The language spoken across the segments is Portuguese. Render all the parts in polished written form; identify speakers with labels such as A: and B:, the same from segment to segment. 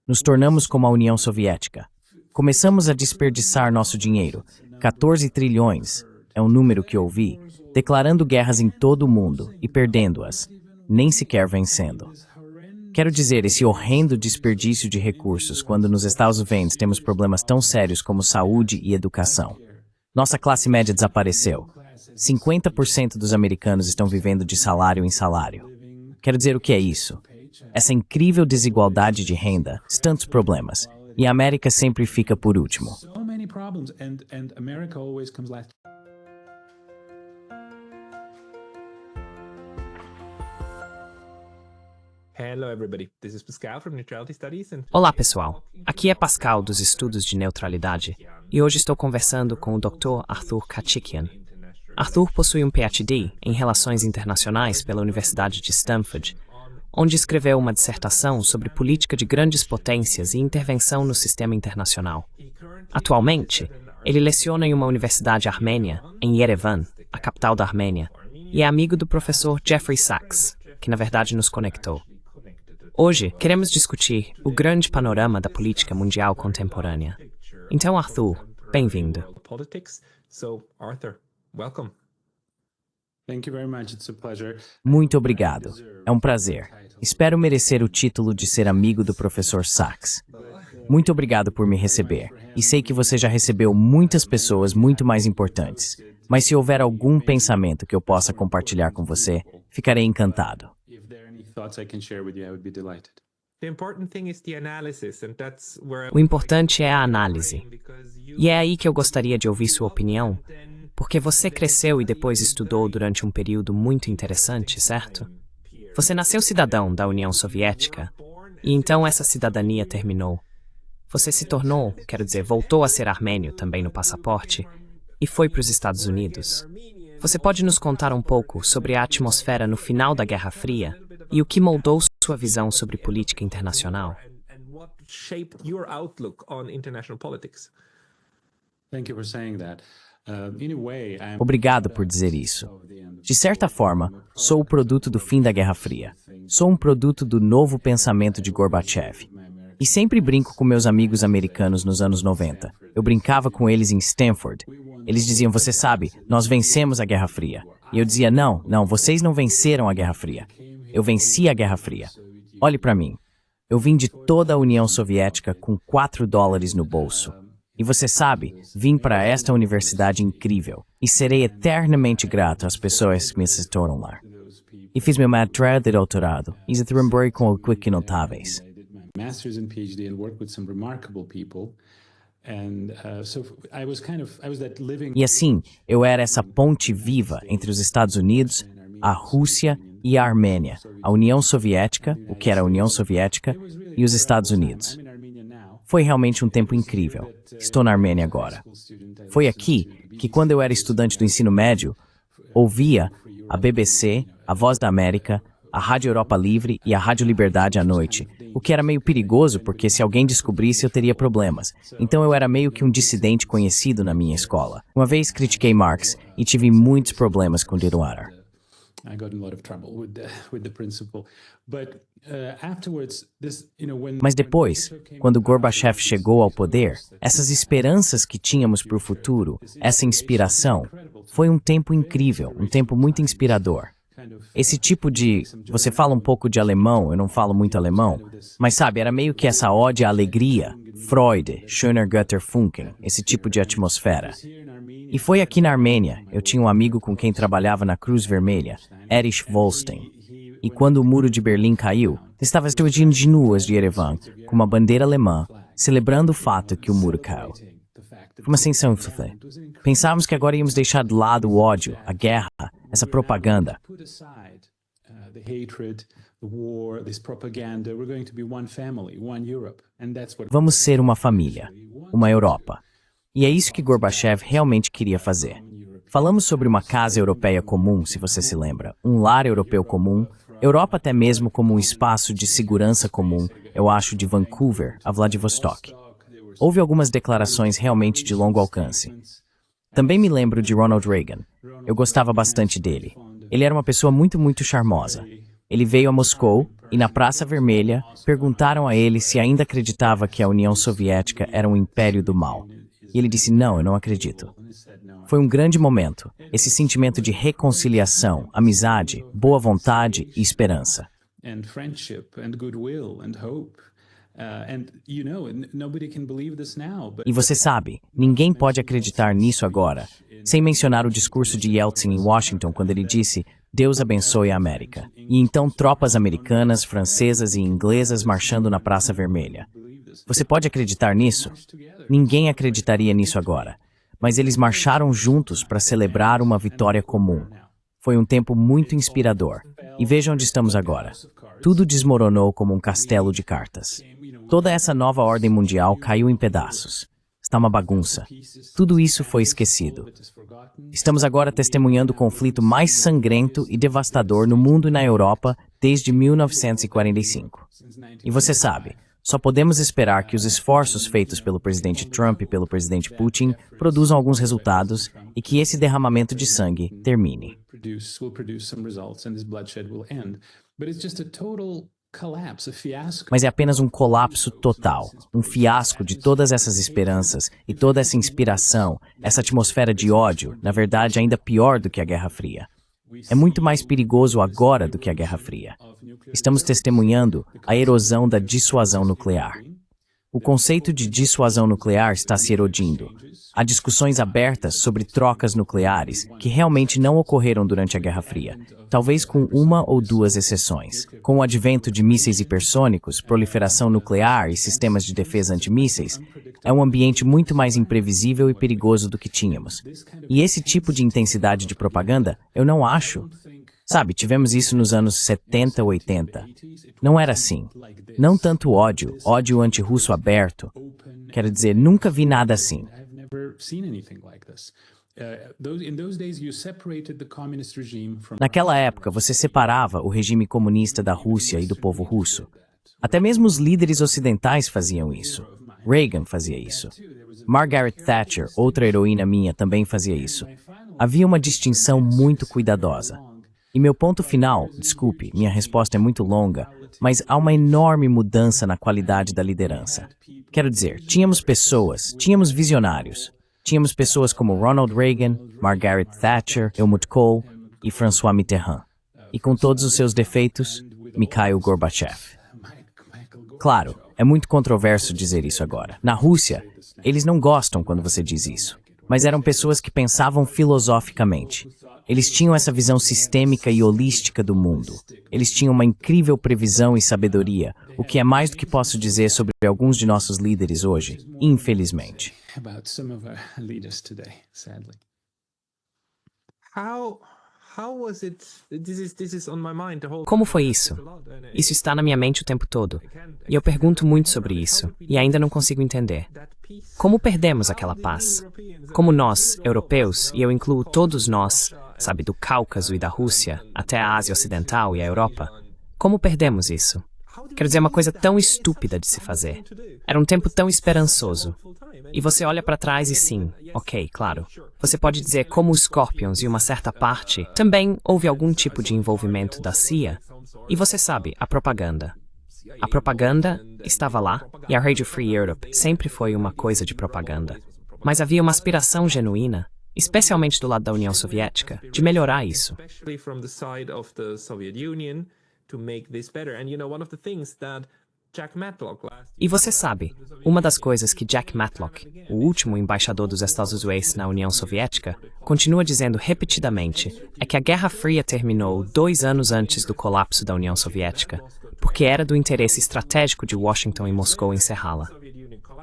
A: Nos tornamos como a União Soviética. Começamos a desperdiçar nosso dinheiro. 14 trilhões é um número que ouvi, declarando guerras em todo o mundo e perdendo-as, nem sequer vencendo. Quero dizer, esse horrendo desperdício de recursos quando nos Estados Unidos temos problemas tão sérios como saúde e educação. Nossa classe média desapareceu. 50% dos americanos estão vivendo de salário em salário. Quero dizer, o que é isso? Essa incrível desigualdade de renda, tantos problemas, e a América sempre fica por último.
B: Olá, pessoal. Aqui é Pascal dos Estudos de Neutralidade e hoje estou conversando com o Dr. Arthur Kachikian. Arthur possui um PhD em Relações Internacionais pela Universidade de Stanford, onde escreveu uma dissertação sobre política de grandes potências e intervenção no sistema internacional. Atualmente, ele leciona em uma universidade armênia, em Yerevan, a capital da Armênia, e é amigo do professor Jeffrey Sachs, que na verdade nos conectou. Hoje, queremos discutir o grande panorama da política mundial contemporânea. Então, Arthur, bem-vindo.
A: Muito obrigado. É um prazer. Espero merecer o título de ser amigo do professor Sachs. Muito obrigado por me receber. E sei que você já recebeu muitas pessoas muito mais importantes. Mas se houver algum pensamento que eu possa compartilhar com você, ficarei encantado.
B: O importante é a análise. E é aí que eu gostaria de ouvir sua opinião, porque você cresceu e depois estudou durante um período muito interessante, certo? Você nasceu cidadão da União Soviética, e então essa cidadania terminou. Você se tornou, quero dizer, voltou a ser armênio também no passaporte, e foi para os Estados Unidos. Você pode nos contar um pouco sobre a atmosfera no final da Guerra Fria e o que moldou sua visão sobre política internacional?
A: Obrigado por dizer isso. De certa forma, sou o produto do fim da Guerra Fria. Sou um produto do novo pensamento de Gorbachev. E sempre brinco com meus amigos americanos nos anos 90. Eu brincava com eles em Stanford. Eles diziam, você sabe, nós vencemos a Guerra Fria. E eu dizia, não, vocês não venceram a Guerra Fria. Eu venci a Guerra Fria. Olhe para mim. Eu vim de toda a União Soviética com $4 no bolso. E você sabe, vim para esta universidade incrível. E serei eternamente grato às pessoas que me assistiram lá. E fiz meu mestrado e doutorado. E trabalhei com equipes notáveis. E assim, eu era essa ponte viva entre os Estados Unidos, a Rússia e a Armênia, a União Soviética, o que era a União Soviética, e os Estados Unidos. Foi realmente um tempo incrível. Estou na Armênia agora. Foi aqui que, quando eu era estudante do ensino médio, ouvia a BBC, a Voz da América, a Rádio Europa Livre e a Rádio Liberdade à noite, o que era meio perigoso porque se alguém descobrisse eu teria problemas. Então eu era meio que um dissidente conhecido na minha escola. Uma vez critiquei Marx e tive muitos problemas com Deruara. Mas depois, quando Gorbachev chegou ao poder, essas esperanças que tínhamos para o futuro, essa inspiração, foi um tempo incrível, um tempo muito inspirador. Esse tipo de... Você fala um pouco de alemão, eu não falo muito alemão, mas sabe, era meio que essa ode à alegria, Freude, Schöner Götter Funken, esse tipo de atmosfera. E foi aqui na Armênia, eu tinha um amigo com quem trabalhava na Cruz Vermelha, Erich Wolstein. E quando o muro de Berlim caiu, estava estudiando de nuas de Yerevan, com uma bandeira alemã, celebrando o fato que o muro caiu. Foi uma sensação. Pensávamos que agora íamos deixar de lado o ódio, a guerra, essa propaganda. Vamos ser uma família, uma Europa. E é isso que Gorbachev realmente queria fazer. Falamos sobre uma casa europeia comum, se você se lembra, um lar europeu comum, Europa até mesmo como um espaço de segurança comum, eu acho, de Vancouver a Vladivostok. Houve algumas declarações realmente de longo alcance. Também me lembro de Ronald Reagan. Eu gostava bastante dele. Ele era uma pessoa muito charmosa. Ele veio a Moscou e, na Praça Vermelha, perguntaram a ele se ainda acreditava que a União Soviética era um império do mal. E ele disse, não, eu não acredito. Foi um grande momento, esse sentimento de reconciliação, amizade, boa vontade e esperança. E você sabe, ninguém pode acreditar nisso agora, sem mencionar o discurso de Yeltsin em Washington quando ele disse Deus abençoe a América. E então tropas americanas, francesas e inglesas marchando na Praça Vermelha. Você pode acreditar nisso? Ninguém acreditaria nisso agora. Mas eles marcharam juntos para celebrar uma vitória comum. Foi um tempo muito inspirador. E veja onde estamos agora. Tudo desmoronou como um castelo de cartas. Toda essa nova ordem mundial caiu em pedaços. Está uma bagunça. Tudo isso foi esquecido. Estamos agora testemunhando o conflito mais sangrento e devastador no mundo e na Europa desde 1945. E você sabe, só podemos esperar que os esforços feitos pelo presidente Trump e pelo presidente Putin produzam alguns resultados e que esse derramamento de sangue termine. Mas é apenas um colapso total, um fiasco de todas essas esperanças e toda essa inspiração, essa atmosfera de ódio, na verdade ainda pior do que a Guerra Fria. É muito mais perigoso agora do que a Guerra Fria. Estamos testemunhando a erosão da dissuasão nuclear. O conceito de dissuasão nuclear está se erodindo. Há discussões abertas sobre trocas nucleares que realmente não ocorreram durante a Guerra Fria, talvez com uma ou duas exceções. Com o advento de mísseis hipersônicos, proliferação nuclear e sistemas de defesa antimísseis, é um ambiente muito mais imprevisível e perigoso do que tínhamos. E esse tipo de intensidade de propaganda, eu não acho. Sabe, tivemos isso nos anos 70, 80. Não era assim. Não tanto ódio, ódio antirrusso aberto. Quero dizer, nunca vi nada assim. Naquela época, você separava o regime comunista da Rússia e do povo russo. Até mesmo os líderes ocidentais faziam isso. Reagan fazia isso. Margaret Thatcher, outra heroína minha, também fazia isso. Havia uma distinção muito cuidadosa. E meu ponto final, desculpe, minha resposta é muito longa, mas há uma enorme mudança na qualidade da liderança. Quero dizer, tínhamos pessoas, tínhamos visionários. Tínhamos pessoas como Ronald Reagan, Margaret Thatcher, Helmut Kohl e François Mitterrand. E com todos os seus defeitos, Mikhail Gorbachev. Claro, é muito controverso dizer isso agora. Na Rússia, eles não gostam quando você diz isso. Mas eram pessoas que pensavam filosoficamente. Eles tinham essa visão sistêmica e holística do mundo. Eles tinham uma incrível previsão e sabedoria, o que é mais do que posso dizer sobre alguns de nossos líderes hoje, infelizmente.
B: Como foi isso? Isso está na minha mente o tempo todo. E eu pergunto muito sobre isso, e ainda não consigo entender. Como perdemos aquela paz? Como nós, europeus, e eu incluo todos nós, sabe, do Cáucaso e da Rússia, até a Ásia Ocidental e a Europa, como perdemos isso? Quero dizer, é uma coisa tão estúpida de se fazer. Era um tempo tão esperançoso. E você olha para trás e sim, ok, claro. Você pode dizer como os Scorpions e uma certa parte também houve algum tipo de envolvimento da CIA. E você sabe, a propaganda. A propaganda estava lá, e a Radio Free Europe sempre foi uma coisa de propaganda. Mas havia uma aspiração genuína, especialmente do lado da União Soviética, de melhorar isso. E você sabe, uma das coisas que Jack Matlock, o último embaixador dos Estados Unidos na União Soviética, continua dizendo repetidamente é que a Guerra Fria terminou 2 anos antes do colapso da União Soviética, porque era do interesse estratégico de Washington e Moscou encerrá-la.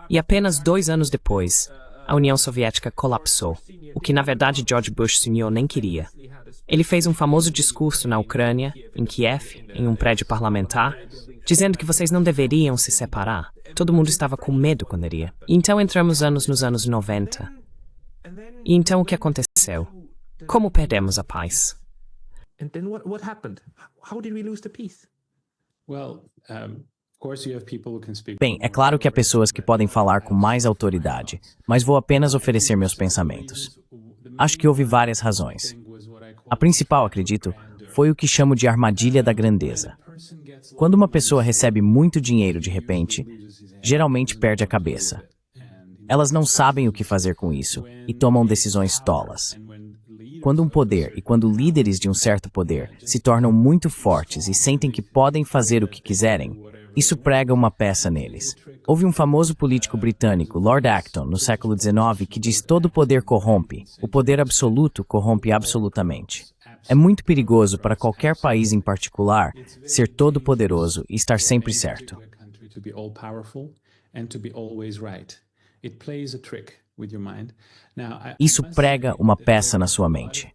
B: E apenas 2 anos depois, a União Soviética colapsou, o que na verdade George Bush Sr. nem queria. Ele fez um famoso discurso na Ucrânia, em Kiev, em um prédio parlamentar, dizendo que vocês não deveriam se separar. Todo mundo estava com medo quando ele ia. E então entramos nos anos 90. E então o que aconteceu? Como perdemos a paz?
A: Bem, é claro que há pessoas que podem falar com mais autoridade, mas vou apenas oferecer meus pensamentos. Acho que houve várias razões. A principal, acredito, foi o que chamo de armadilha da grandeza. Quando uma pessoa recebe muito dinheiro de repente, geralmente perde a cabeça. Elas não sabem o que fazer com isso e tomam decisões tolas. Quando um poder e quando líderes de um certo poder se tornam muito fortes e sentem que podem fazer o que quiserem, isso prega uma peça neles. Houve um famoso político britânico, Lord Acton, no século XIX, que diz: todo poder corrompe, o poder absoluto corrompe absolutamente. É muito perigoso para qualquer país em particular ser todo-poderoso e estar sempre certo. Isso prega uma peça na sua mente.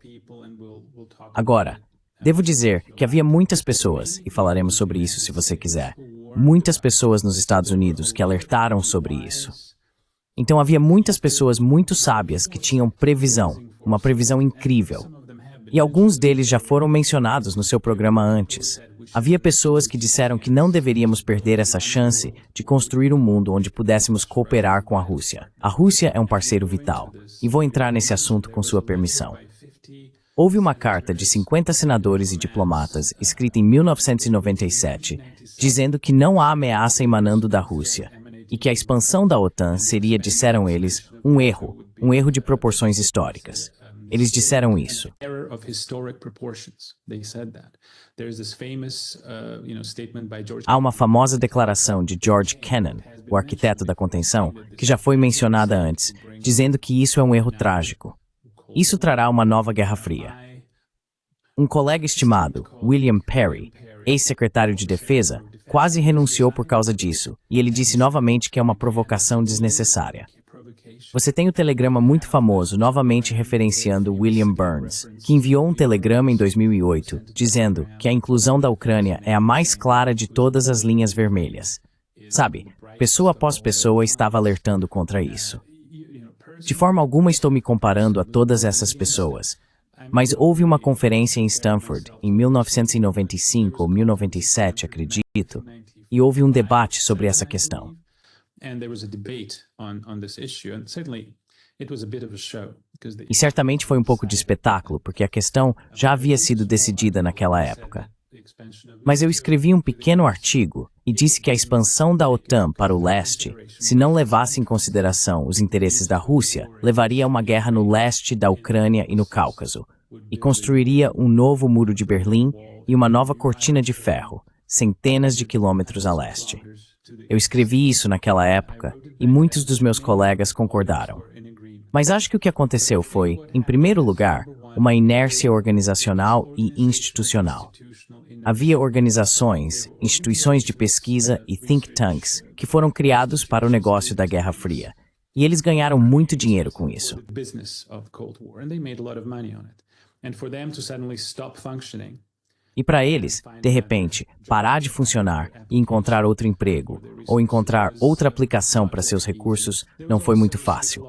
A: Agora, devo dizer que havia muitas pessoas, e falaremos sobre isso se você quiser, muitas pessoas nos Estados Unidos que alertaram sobre isso. Então havia muitas pessoas muito sábias que tinham previsão, uma previsão incrível. E alguns deles já foram mencionados no seu programa antes. Havia pessoas que disseram que não deveríamos perder essa chance de construir um mundo onde pudéssemos cooperar com a Rússia. A Rússia é um parceiro vital, e vou entrar nesse assunto com sua permissão. Houve uma carta de 50 senadores e diplomatas, escrita em 1997, dizendo que não há ameaça emanando da Rússia, e que a expansão da OTAN seria, disseram eles, um erro de proporções históricas. Eles disseram isso. Há uma famosa declaração de George Kennan, o arquiteto da contenção, que já foi mencionada antes, dizendo que isso é um erro trágico. Isso trará uma nova Guerra Fria. Um colega estimado, William Perry, ex-secretário de Defesa, quase renunciou por causa disso, e ele disse novamente que é uma provocação desnecessária. Você tem o telegrama muito famoso, novamente referenciando William Burns, que enviou um telegrama em 2008, dizendo que a inclusão da Ucrânia é a mais clara de todas as linhas vermelhas. Sabe, pessoa após pessoa estava alertando contra isso. De forma alguma estou me comparando a todas essas pessoas, mas houve uma conferência em Stanford, em 1995 ou 1997, acredito, e houve um debate sobre essa questão. E certamente foi um pouco de espetáculo, porque a questão já havia sido decidida naquela época. Mas eu escrevi um pequeno artigo e disse que a expansão da OTAN para o leste, se não levasse em consideração os interesses da Rússia, levaria a uma guerra no leste da Ucrânia e no Cáucaso, e construiria um novo muro de Berlim e uma nova cortina de ferro, centenas de quilômetros a leste. Eu escrevi isso naquela época e muitos dos meus colegas concordaram. Mas acho que o que aconteceu foi, em primeiro lugar, uma inércia organizacional e institucional. Havia organizações, instituições de pesquisa e think tanks que foram criados para o negócio da Guerra Fria, e eles ganharam muito dinheiro com isso. E para eles, de repente, parar de funcionar e encontrar outro emprego, ou encontrar outra aplicação para seus recursos, não foi muito fácil.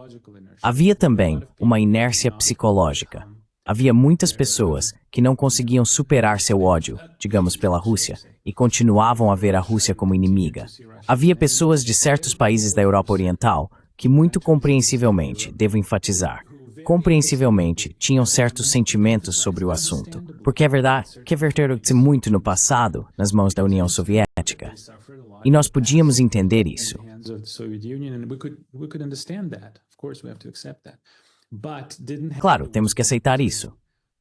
A: Havia também uma inércia psicológica. Havia muitas pessoas que não conseguiam superar seu ódio, digamos, pela Rússia, e continuavam a ver a Rússia como inimiga. Havia pessoas de certos países da Europa Oriental que, muito compreensivelmente, devo enfatizar, compreensivelmente, tinham certos sentimentos sobre o assunto, porque é verdade que verteram-se muito no passado nas mãos da União Soviética. E nós podíamos entender isso. Claro, temos que aceitar isso.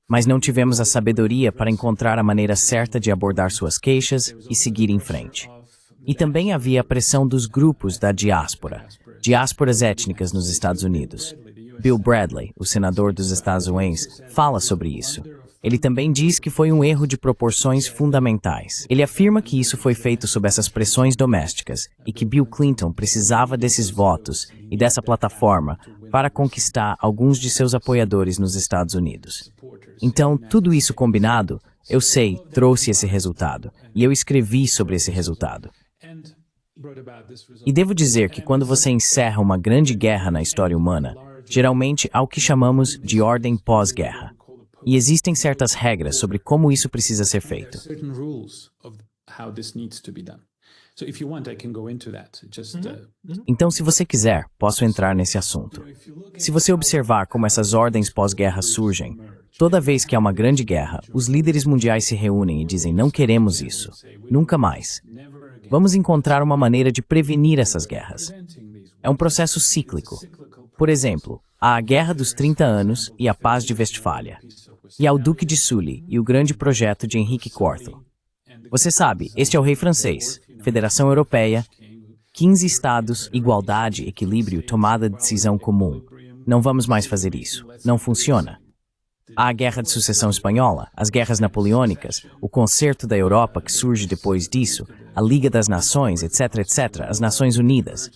A: Mas não tivemos a sabedoria para encontrar a maneira certa de abordar suas queixas e seguir em frente. E também havia a pressão dos grupos da diásporas étnicas nos Estados Unidos. Bill Bradley, o senador dos Estados Unidos, fala sobre isso. Ele também diz que foi um erro de proporções fundamentais. Ele afirma que isso foi feito sob essas pressões domésticas e que Bill Clinton precisava desses votos e dessa plataforma para conquistar alguns de seus apoiadores nos Estados Unidos. Então, tudo isso combinado, eu sei, trouxe esse resultado, e eu escrevi sobre esse resultado. E devo dizer que quando você encerra uma grande guerra na história humana, geralmente há o que chamamos de ordem pós-guerra. E existem certas regras sobre como isso precisa ser feito. Então, se você quiser, posso entrar nesse assunto. Se você observar como essas ordens pós-guerra surgem, toda vez que há uma grande guerra, os líderes mundiais se reúnem e dizem: não queremos isso, nunca mais. Vamos encontrar uma maneira de prevenir essas guerras. É um processo cíclico. Por exemplo, há a Guerra dos 30 Anos e a Paz de Westfália. E há o Duque de Sully e o grande projeto de Henrique IV. Você sabe, este é o rei francês, Federação Europeia, 15 estados, igualdade, equilíbrio, tomada de decisão comum. Não vamos mais fazer isso. Não funciona. Há a Guerra de Sucessão Espanhola, as guerras napoleônicas, o Concerto da Europa que surge depois disso, a Liga das Nações, etc., etc., as Nações Unidas.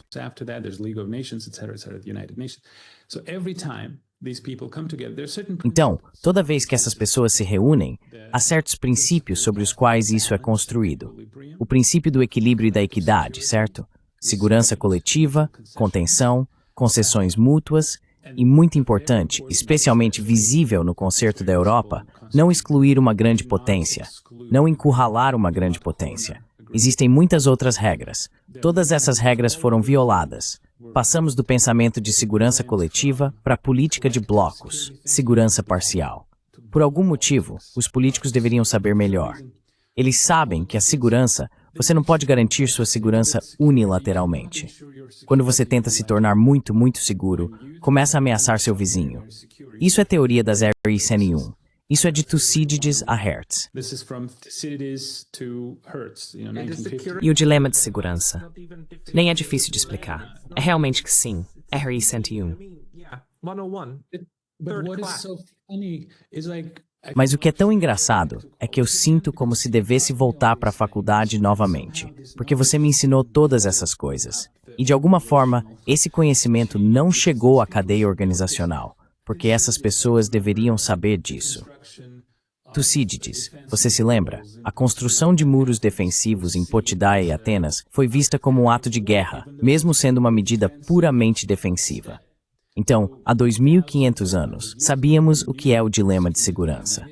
A: Então, toda vez que essas pessoas se reúnem, há certos princípios sobre os quais isso é construído. O princípio do equilíbrio e da equidade, certo? Segurança coletiva, contenção, concessões mútuas e, muito importante, especialmente visível no Concerto da Europa, não excluir uma grande potência, não encurralar uma grande potência. Existem muitas outras regras. Todas essas regras foram violadas. Passamos do pensamento de segurança coletiva para a política de blocos, segurança parcial. Por algum motivo, os políticos deveriam saber melhor. Eles sabem que a segurança, você não pode garantir sua segurança unilateralmente. Quando você tenta se tornar muito, muito seguro, começa a ameaçar seu vizinho. Isso é teoria das RE101. Isso é de Tucídides a Hertz.
B: E o dilema de segurança? Nem é difícil de explicar. É realmente que sim. RE101.
A: Mas o que é tão engraçado é que eu sinto como se devesse voltar para a faculdade novamente, porque você me ensinou todas essas coisas. E de alguma forma, esse conhecimento não chegou à cadeia organizacional, porque essas pessoas deveriam saber disso. Tucídides, você se lembra? A construção de muros defensivos em Potidaia e Atenas foi vista como um ato de guerra, mesmo sendo uma medida puramente defensiva. Então, há 2.500 anos, sabíamos o que é o dilema de segurança.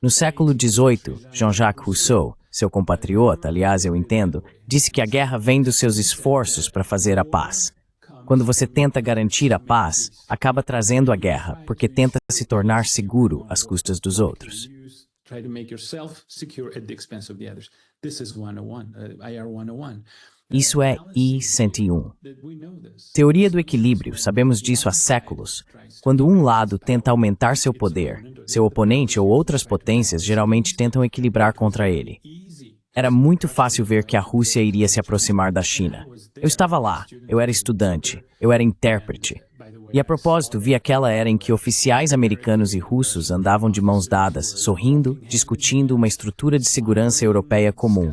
A: No século XVIII, Jean-Jacques Rousseau, seu compatriota, aliás, eu entendo, disse que a guerra vem dos seus esforços para fazer a paz. Quando você tenta garantir a paz, acaba trazendo a guerra, porque tenta se tornar seguro às custas dos outros. Isso é I-101. Teoria do equilíbrio, sabemos disso há séculos. Quando um lado tenta aumentar seu poder, seu oponente ou outras potências geralmente tentam equilibrar contra ele. Era muito fácil ver que a Rússia iria se aproximar da China. Eu estava lá, eu era estudante, eu era intérprete. E a propósito, vi aquela era em que oficiais americanos e russos andavam de mãos dadas, sorrindo, discutindo uma estrutura de segurança europeia comum.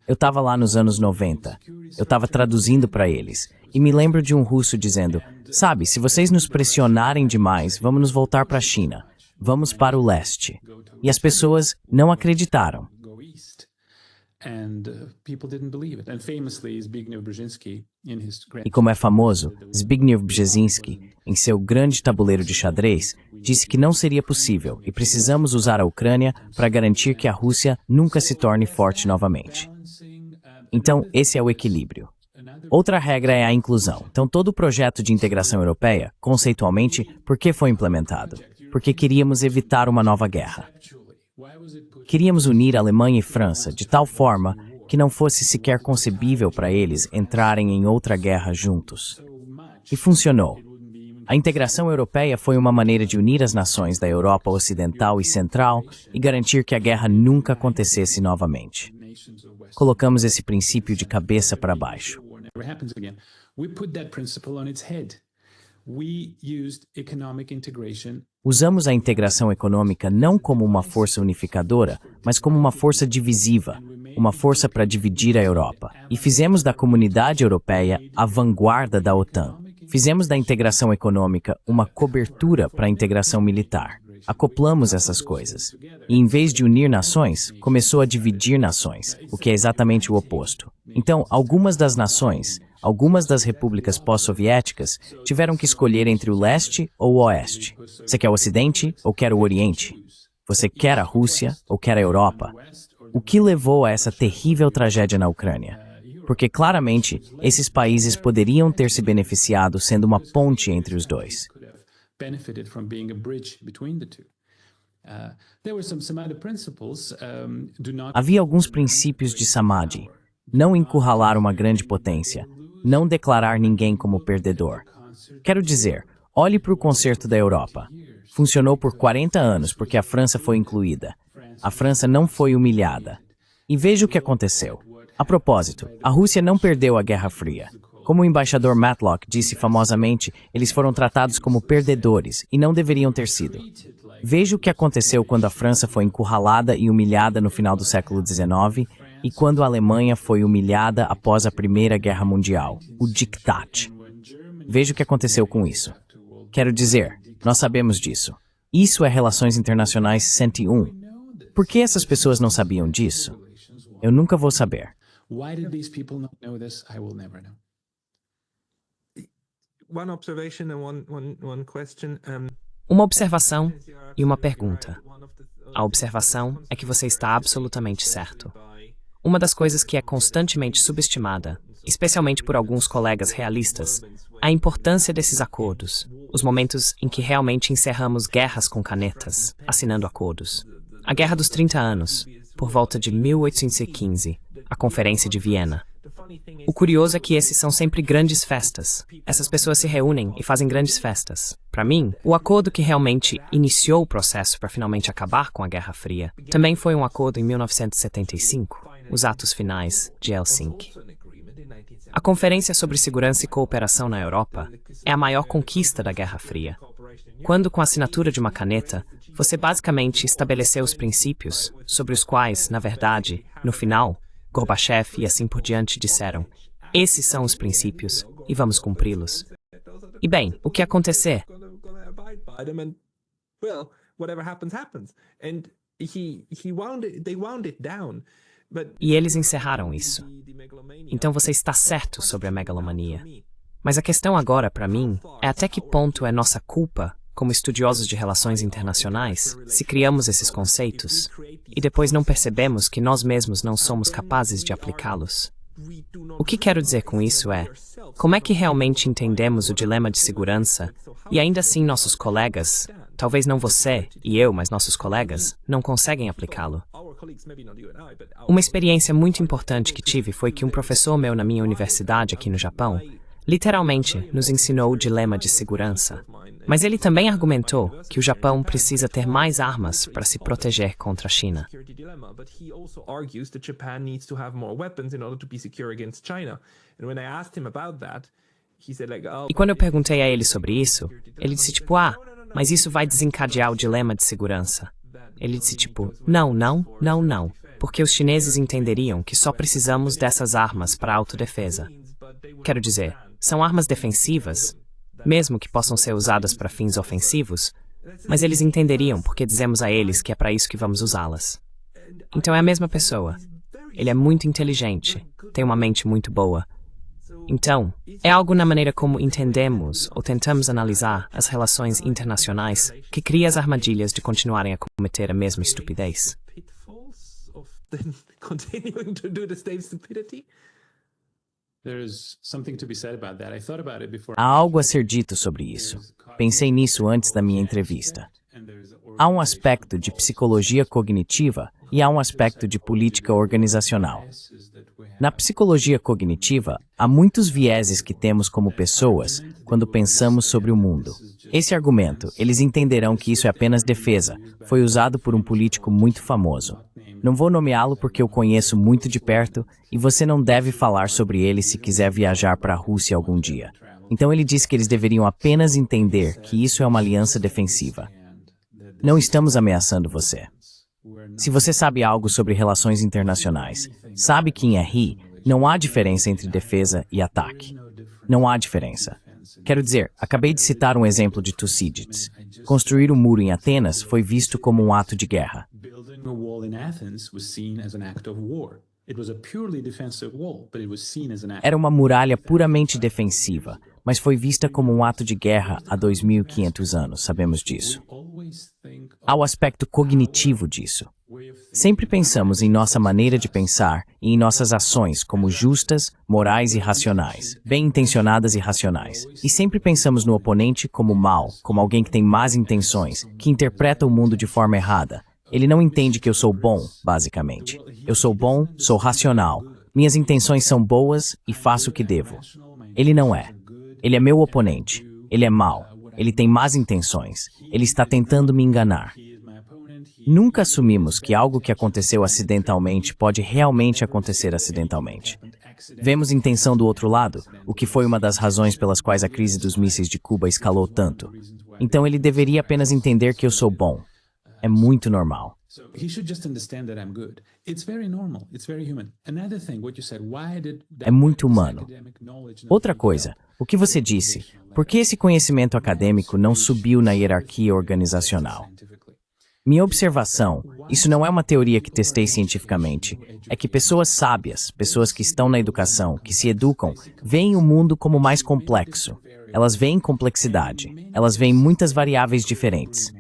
A: Eu estava lá nos anos 90. Eu estava traduzindo para eles. E me lembro de um russo dizendo: sabe, se vocês nos pressionarem demais, vamos nos voltar para a China. Vamos para o leste. E as pessoas não acreditaram. E como é famoso, Zbigniew Brzezinski, em seu grande tabuleiro de xadrez, disse que não seria possível e precisamos usar a Ucrânia para garantir que a Rússia nunca se torne forte novamente. Então, esse é o equilíbrio. Outra regra é a inclusão. Então, todo o projeto de integração europeia, conceitualmente, por que foi implementado? Porque queríamos evitar uma nova guerra. Queríamos unir Alemanha e França de tal forma que não fosse sequer concebível para eles entrarem em outra guerra juntos. E funcionou. A integração europeia foi uma maneira de unir as nações da Europa Ocidental e Central e garantir que a guerra nunca acontecesse novamente. Colocamos esse princípio de cabeça para baixo. Usamos a integração econômica não como uma força unificadora, mas como uma força divisiva, uma força para dividir a Europa. E fizemos da comunidade europeia a vanguarda da OTAN. Fizemos da integração econômica uma cobertura para a integração militar. Acoplamos essas coisas. E em vez de unir nações, começou a dividir nações, o que é exatamente o oposto. Então, algumas das nações, algumas das repúblicas pós-soviéticas, tiveram que escolher entre o leste ou o oeste. Você quer o ocidente ou quer o oriente? Você quer a Rússia ou quer a Europa? O que levou a essa terrível tragédia na Ucrânia? porque claramente esses países poderiam ter se beneficiado sendo uma ponte entre os dois. Havia alguns princípios de Samadhi. Não encurralar uma grande potência. Não declarar ninguém como perdedor. Quero dizer, olhe para o concerto da Europa. Funcionou por 40 anos porque a França foi incluída. A França não foi humilhada. E veja o que aconteceu. A propósito, a Rússia não perdeu a Guerra Fria. Como o embaixador Matlock disse famosamente, eles foram tratados como perdedores e não deveriam ter sido. Veja o que aconteceu quando a França foi encurralada e humilhada no final do século XIX e quando a Alemanha foi humilhada após a Primeira Guerra Mundial, o Diktat. Veja o que aconteceu com isso. Quero dizer, nós sabemos disso. Isso é Relações Internacionais 101. Por que essas pessoas não sabiam disso? Eu nunca vou saber.
B: Uma observação e uma pergunta. A observação é que você está absolutamente certo. Uma das coisas que é constantemente subestimada, especialmente por alguns colegas realistas, é a importância desses acordos, os momentos em que realmente encerramos guerras com canetas, assinando acordos. A Guerra dos 30 Anos, por volta de 1815, a Conferência de Viena. O curioso é que esses são sempre grandes festas. Essas pessoas se reúnem e fazem grandes festas. Para mim, o acordo que realmente iniciou o processo para finalmente acabar com a Guerra Fria também foi um acordo em 1975, os Atos Finais de Helsinki. A Conferência sobre Segurança e Cooperação na Europa é a maior conquista da Guerra Fria. Quando, com a assinatura de uma caneta, você basicamente estabeleceu os princípios sobre os quais, na verdade, no final, Gorbachev e assim por diante disseram: esses são os princípios e vamos cumpri-los. E bem, o que acontecer? E eles encerraram isso. Então você está certo sobre a megalomania. Mas a questão agora, para mim, é até que ponto é nossa culpa, como estudiosos de relações internacionais, se criamos esses conceitos e depois não percebemos que nós mesmos não somos capazes de aplicá-los. O que quero dizer com isso é, como é que realmente entendemos o dilema de segurança e ainda assim nossos colegas, talvez não você e eu, mas nossos colegas, não conseguem aplicá-lo? Uma experiência muito importante que tive foi que um professor meu na minha universidade aqui no Japão, literalmente, nos ensinou o dilema de segurança. Mas ele também argumentou que o Japão precisa ter mais armas para se proteger contra a China. E quando eu perguntei a ele sobre isso, ele disse tipo, mas isso vai desencadear o dilema de segurança. Ele disse tipo, não, porque os chineses entenderiam que só precisamos dessas armas para autodefesa. Quero dizer, são armas defensivas, mesmo que possam ser usadas para fins ofensivos, mas eles entenderiam porque dizemos a eles que é para isso que vamos usá-las. Então é a mesma pessoa. Ele é muito inteligente, tem uma mente muito boa. Então, é algo na maneira como entendemos ou tentamos analisar as relações internacionais que cria as armadilhas de continuarem a cometer a mesma estupidez.
A: Há algo a ser dito sobre isso. Pensei nisso antes da minha entrevista. Há um aspecto de psicologia cognitiva e há um aspecto de política organizacional. Na psicologia cognitiva, há muitos vieses que temos como pessoas quando pensamos sobre o mundo. Esse argumento, eles entenderão que isso é apenas defesa, foi usado por um político muito famoso. Não vou nomeá-lo porque eu conheço muito de perto e você não deve falar sobre ele se quiser viajar para a Rússia algum dia. Então ele disse que eles deveriam apenas entender que isso é uma aliança defensiva. Não estamos ameaçando você. Se você sabe algo sobre relações internacionais, sabe que em RI não há diferença entre defesa e ataque. Não há diferença. Quero dizer, acabei de citar um exemplo de Tucídides. Construir um muro em Atenas foi visto como um ato de guerra. Era uma muralha puramente defensiva, mas foi vista como um ato de guerra há 2.500 anos, sabemos disso. Há o aspecto cognitivo disso. Sempre pensamos em nossa maneira de pensar e em nossas ações como justas, morais e racionais, bem-intencionadas e racionais. E sempre pensamos no oponente como mau, como alguém que tem más intenções, que interpreta o mundo de forma errada. Ele não entende que eu sou bom, basicamente. Eu sou bom, sou racional, minhas intenções são boas e faço o que devo. Ele não é. Ele é meu oponente. Ele é mau. Ele tem más intenções. Ele está tentando me enganar. Nunca assumimos que algo que aconteceu acidentalmente pode realmente acontecer acidentalmente. Vemos intenção do outro lado, o que foi uma das razões pelas quais a crise dos mísseis de Cuba escalou tanto. Então ele deveria apenas entender que eu sou bom. É muito normal. É muito humano. Outra coisa, o que você disse, por que esse conhecimento acadêmico não subiu na hierarquia organizacional? Minha observação, isso não é uma teoria que testei cientificamente, é que pessoas sábias, pessoas que estão na educação, que se educam, veem o mundo como mais complexo. Elas veem complexidade, elas veem muitas variáveis diferentes.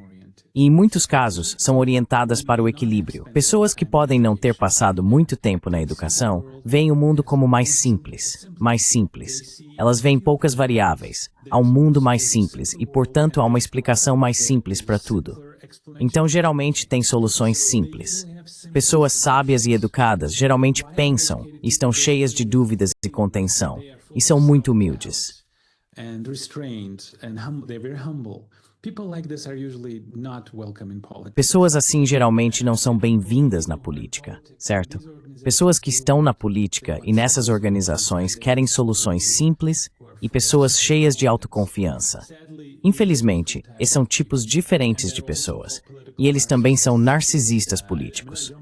A: E em muitos casos, são orientadas para o equilíbrio. Pessoas que podem não ter passado muito tempo na educação, veem o mundo como mais simples, mais simples. Elas veem poucas variáveis, há um mundo mais simples e, portanto, há uma explicação mais simples para tudo. Então, geralmente, tem soluções simples. Pessoas sábias e educadas geralmente pensam e estão cheias de dúvidas e contenção, e são muito humildes. Pessoas assim geralmente não são bem-vindas na política, certo? Pessoas que estão na política e nessas organizações querem soluções simples e pessoas cheias de autoconfiança. Infelizmente, esses são tipos diferentes de pessoas, e eles também são narcisistas políticos.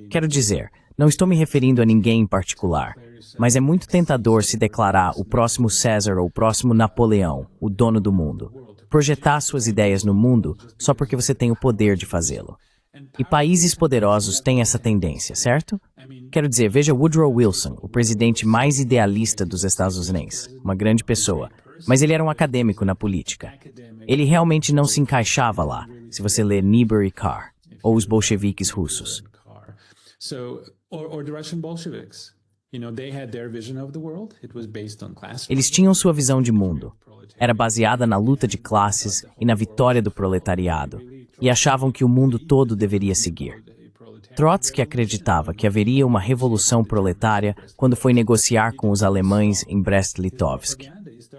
A: Quero dizer, não estou me referindo a ninguém em particular, mas é muito tentador se declarar o próximo César ou o próximo Napoleão, o dono do mundo. Projetar suas ideias no mundo só porque você tem o poder de fazê-lo. E países poderosos têm essa tendência, certo? Quero dizer, veja Woodrow Wilson, o presidente mais idealista dos Estados Unidos, uma grande pessoa, mas ele era um acadêmico na política. Ele realmente não se encaixava lá, se você ler Niebuhr e Carr, ou os bolcheviques russos. Eles tinham sua visão de mundo. Era baseada na luta de classes e na vitória do proletariado, e achavam que o mundo todo deveria seguir. Trotsky acreditava que haveria uma revolução proletária quando foi negociar com os alemães em Brest-Litovsk.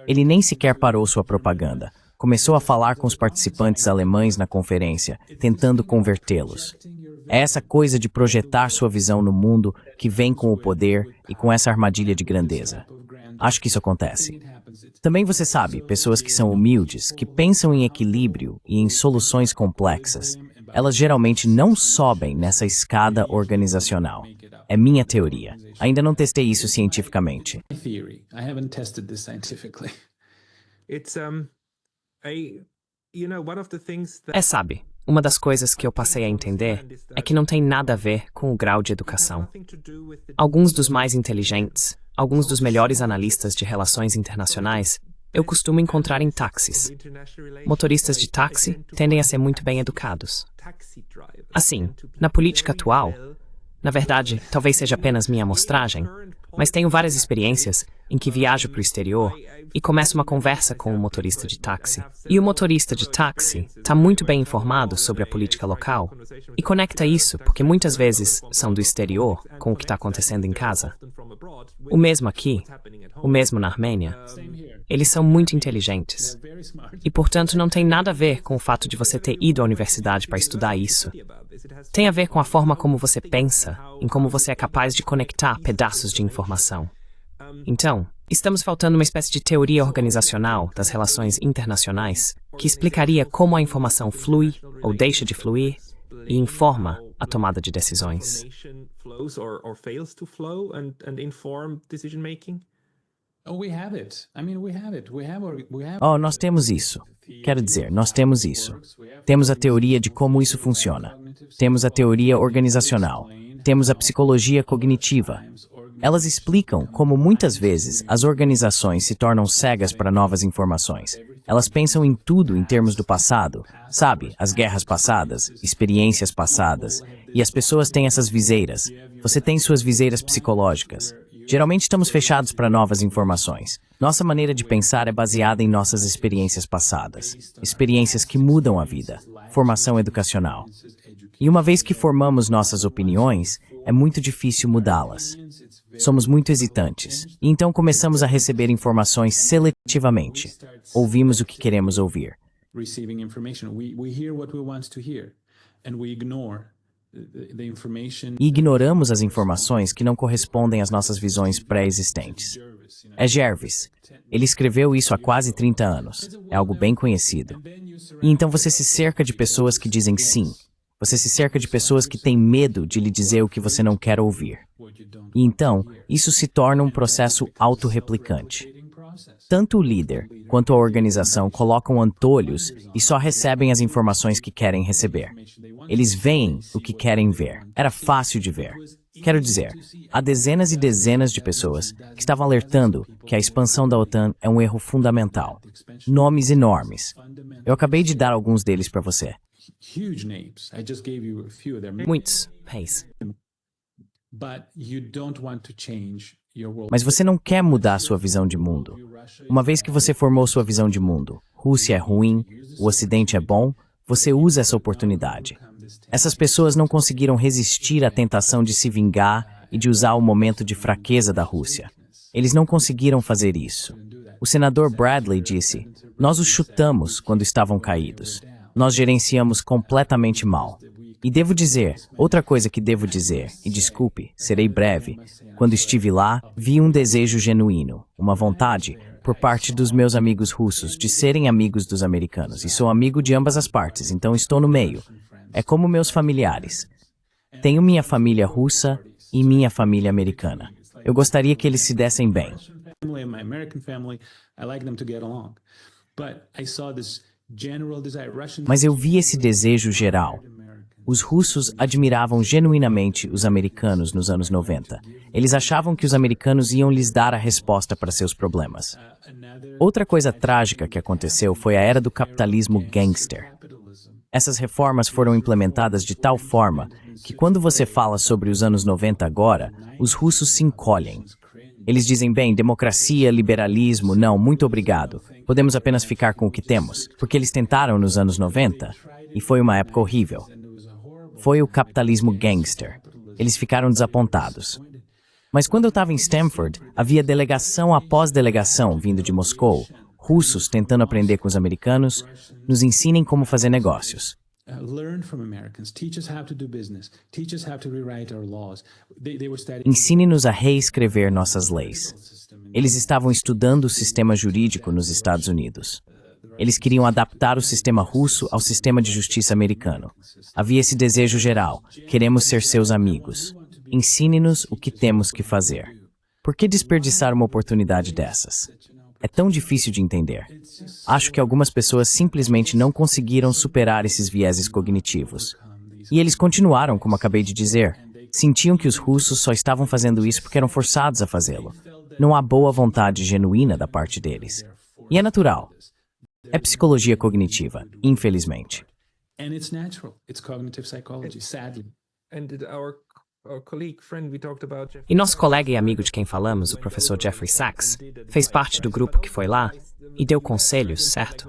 A: Ele nem sequer parou sua propaganda. Começou a falar com os participantes alemães na conferência, tentando convertê-los. É essa coisa de projetar sua visão no mundo que vem com o poder e com essa armadilha de grandeza. Acho que isso acontece. Também você sabe, pessoas que são humildes, que pensam em equilíbrio e em soluções complexas, elas geralmente não sobem nessa escada organizacional. É minha teoria. Ainda não testei isso cientificamente.
B: Sabe, uma das coisas que eu passei a entender é que não tem nada a ver com o grau de educação. Alguns dos mais inteligentes, alguns dos melhores analistas de relações internacionais, eu costumo encontrar em táxis. Motoristas de táxi tendem a ser muito bem educados. Assim, na política atual, na verdade, talvez seja apenas minha amostragem, mas tenho várias experiências em que viajo para o exterior e começo uma conversa com um motorista de táxi. E o motorista de táxi está muito bem informado sobre a política local e conecta isso porque muitas vezes são do exterior com o que está acontecendo em casa. O mesmo aqui, o mesmo na Armênia. Eles são muito inteligentes. E, portanto, não tem nada a ver com o fato de você ter ido à universidade para estudar isso. Tem a ver com a forma como você pensa, em como você é capaz de conectar pedaços de informação. Então, estamos faltando uma espécie de teoria organizacional das relações internacionais que explicaria como a informação flui ou deixa de fluir e informa a tomada de decisões.
A: Nós temos isso. Quero dizer, nós temos isso. Temos a teoria de como isso funciona. Temos a teoria organizacional. Temos a psicologia cognitiva. Elas explicam como muitas vezes as organizações se tornam cegas para novas informações. Elas pensam em tudo em termos do passado, sabe? As guerras passadas, experiências passadas. E as pessoas têm essas viseiras. Você tem suas viseiras psicológicas. Geralmente estamos fechados para novas informações. Nossa maneira de pensar é baseada em nossas experiências passadas. Experiências que mudam a vida. Formação educacional. E uma vez que formamos nossas opiniões, é muito difícil mudá-las. Somos muito hesitantes. E então começamos a receber informações seletivamente. Ouvimos o que queremos ouvir. E ignoramos as informações que não correspondem às nossas visões pré-existentes. É Jervis. Ele escreveu isso há quase 30 anos. É algo bem conhecido. E então você se cerca de pessoas que dizem sim. Você se cerca de pessoas que têm medo de lhe dizer o que você não quer ouvir. E então, isso se torna um processo autorreplicante. Tanto o líder quanto a organização colocam antolhos e só recebem as informações que querem receber. Eles veem o que querem ver. Era fácil de ver. Quero dizer, há dezenas e dezenas de pessoas que estavam alertando que a expansão da OTAN é um erro fundamental. Nomes enormes. Eu acabei de dar alguns deles para você.
B: Muitos reis.
A: Mas você não quer mudar sua visão de mundo. Uma vez que você formou sua visão de mundo, Rússia é ruim, o Ocidente é bom, você usa essa oportunidade. Essas pessoas não conseguiram resistir à tentação de se vingar e de usar o momento de fraqueza da Rússia. Eles não conseguiram fazer isso. O senador Bradley disse, nós os chutamos quando estavam caídos. Nós gerenciamos completamente mal. E devo dizer, outra coisa que devo dizer, e desculpe, serei breve, quando estive lá, vi um desejo genuíno, uma vontade, por parte dos meus amigos russos, de serem amigos dos americanos. E sou amigo de ambas as partes, então estou no meio. É como meus familiares. Tenho minha família russa e minha família americana. Eu gostaria que eles se dessem bem. Mas eu vi esse desejo geral. Os russos admiravam genuinamente os americanos nos anos 90. Eles achavam que os americanos iam lhes dar a resposta para seus problemas. Outra coisa trágica que aconteceu foi a era do capitalismo gangster. Essas reformas foram implementadas de tal forma que quando você fala sobre os anos 90 agora, os russos se encolhem. Eles dizem, bem, democracia, liberalismo, não, muito obrigado. Podemos apenas ficar com o que temos, porque eles tentaram nos anos 90 e foi uma época horrível. Foi o capitalismo gangster. Eles ficaram desapontados. Mas quando eu estava em Stanford, havia delegação após delegação vindo de Moscou, russos tentando aprender com os americanos, nos ensinem como fazer negócios. Ensine-nos a reescrever nossas leis. Eles estavam estudando o sistema jurídico nos Estados Unidos. Eles queriam adaptar o sistema russo ao sistema de justiça americano. Havia esse desejo geral. Queremos ser seus amigos. Ensine-nos o que temos que fazer. Por que desperdiçar uma oportunidade dessas? É tão difícil de entender. Acho que algumas pessoas simplesmente não conseguiram superar esses vieses cognitivos. E eles continuaram, como acabei de dizer. Sentiam que os russos só estavam fazendo isso porque eram forçados a fazê-lo. Não há boa vontade genuína da parte deles. E é natural. É psicologia cognitiva, infelizmente.
B: E nosso colega e amigo de quem falamos, o professor Jeffrey Sachs, fez parte do grupo que foi lá e deu conselhos, certo?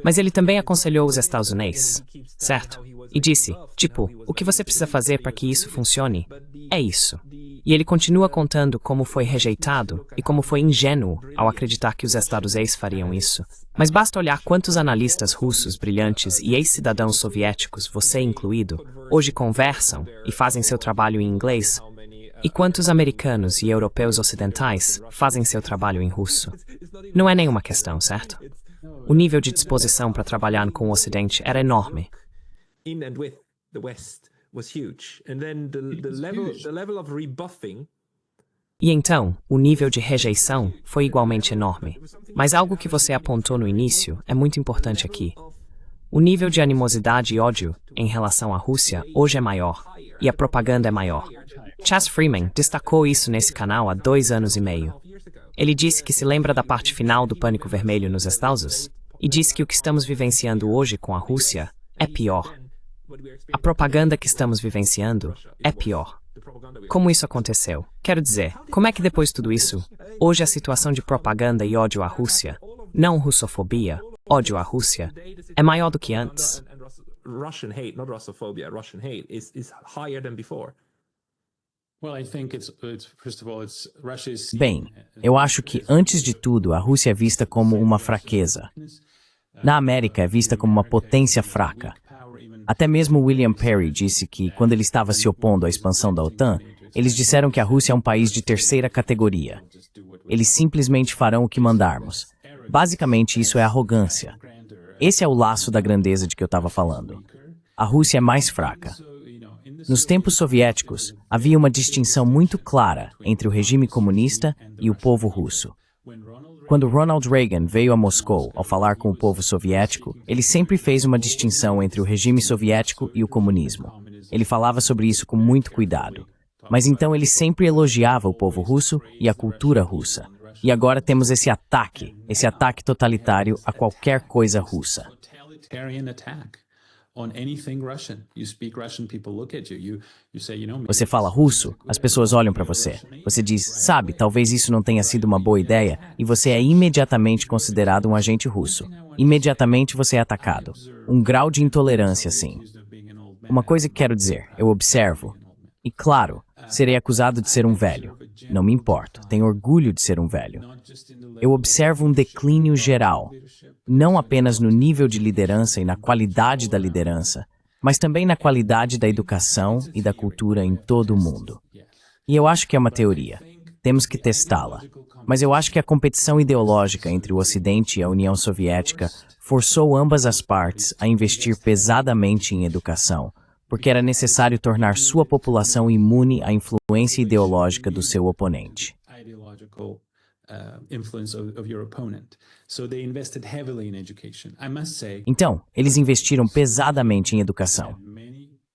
B: Mas ele também aconselhou os Estados Unidos, certo? E disse, tipo, o que você precisa fazer para que isso funcione é isso. E ele continua contando como foi rejeitado e como foi ingênuo ao acreditar que os Estados Unidos fariam isso. Mas basta olhar quantos analistas russos brilhantes e ex-cidadãos soviéticos, você incluído, hoje conversam e fazem seu trabalho em inglês, e quantos americanos e europeus ocidentais fazem seu trabalho em russo. Não é nenhuma questão, certo? O nível de disposição para trabalhar com o Ocidente era enorme. E então, o nível de rejeição foi igualmente enorme. Mas algo que você apontou no início é muito importante aqui. O nível de animosidade e ódio em relação à Rússia hoje é maior. e a propaganda é maior. Chas Freeman destacou isso nesse canal há 2 anos e meio. Ele disse que se lembra da parte final do Pânico Vermelho nos Estados Unidos e disse que o que estamos vivenciando hoje com a Rússia é pior. A propaganda que estamos vivenciando é pior. Como isso aconteceu? Quero dizer, como é que depois de tudo isso, hoje a situação de propaganda e ódio à Rússia, não russofobia, ódio à Rússia, é maior do que antes?
C: Russian hate, not Russophobia, Russian hate is higher than before.
A: Bem, eu acho que, antes de tudo, a Rússia é vista como uma fraqueza. Na América, é vista como uma potência fraca. Até mesmo William Perry disse que, quando ele estava se opondo à expansão da OTAN, eles disseram que a Rússia é um país de terceira categoria. Eles simplesmente farão o que mandarmos. Basicamente, isso é arrogância. Esse é o laço da grandeza de que eu estava falando. A Rússia é mais fraca. Nos tempos soviéticos, havia uma distinção muito clara entre o regime comunista e o povo russo. Quando Ronald Reagan veio a Moscou ao falar com o povo soviético, ele sempre fez uma distinção entre o regime soviético e o comunismo. Ele falava sobre isso com muito cuidado. Mas então ele sempre elogiava o povo russo e a cultura russa. E agora temos esse ataque totalitário a qualquer coisa russa. Você fala russo, as pessoas olham para você. Você diz, sabe, talvez isso não tenha sido uma boa ideia, e você é imediatamente considerado um agente russo. Imediatamente você é atacado. Um grau de intolerância, sim. Uma coisa que quero dizer, eu observo. E claro, serei acusado de ser um velho. Não me importo, tenho orgulho de ser um velho. Eu observo um declínio geral, não apenas no nível de liderança e na qualidade da liderança, mas também na qualidade da educação e da cultura em todo o mundo. E eu acho que é uma teoria. Temos que testá-la. Mas eu acho que a competição ideológica entre o Ocidente e a União Soviética forçou ambas as partes a investir pesadamente em educação, porque era necessário tornar sua população imune à influência ideológica do seu oponente. Então, eles investiram pesadamente em educação.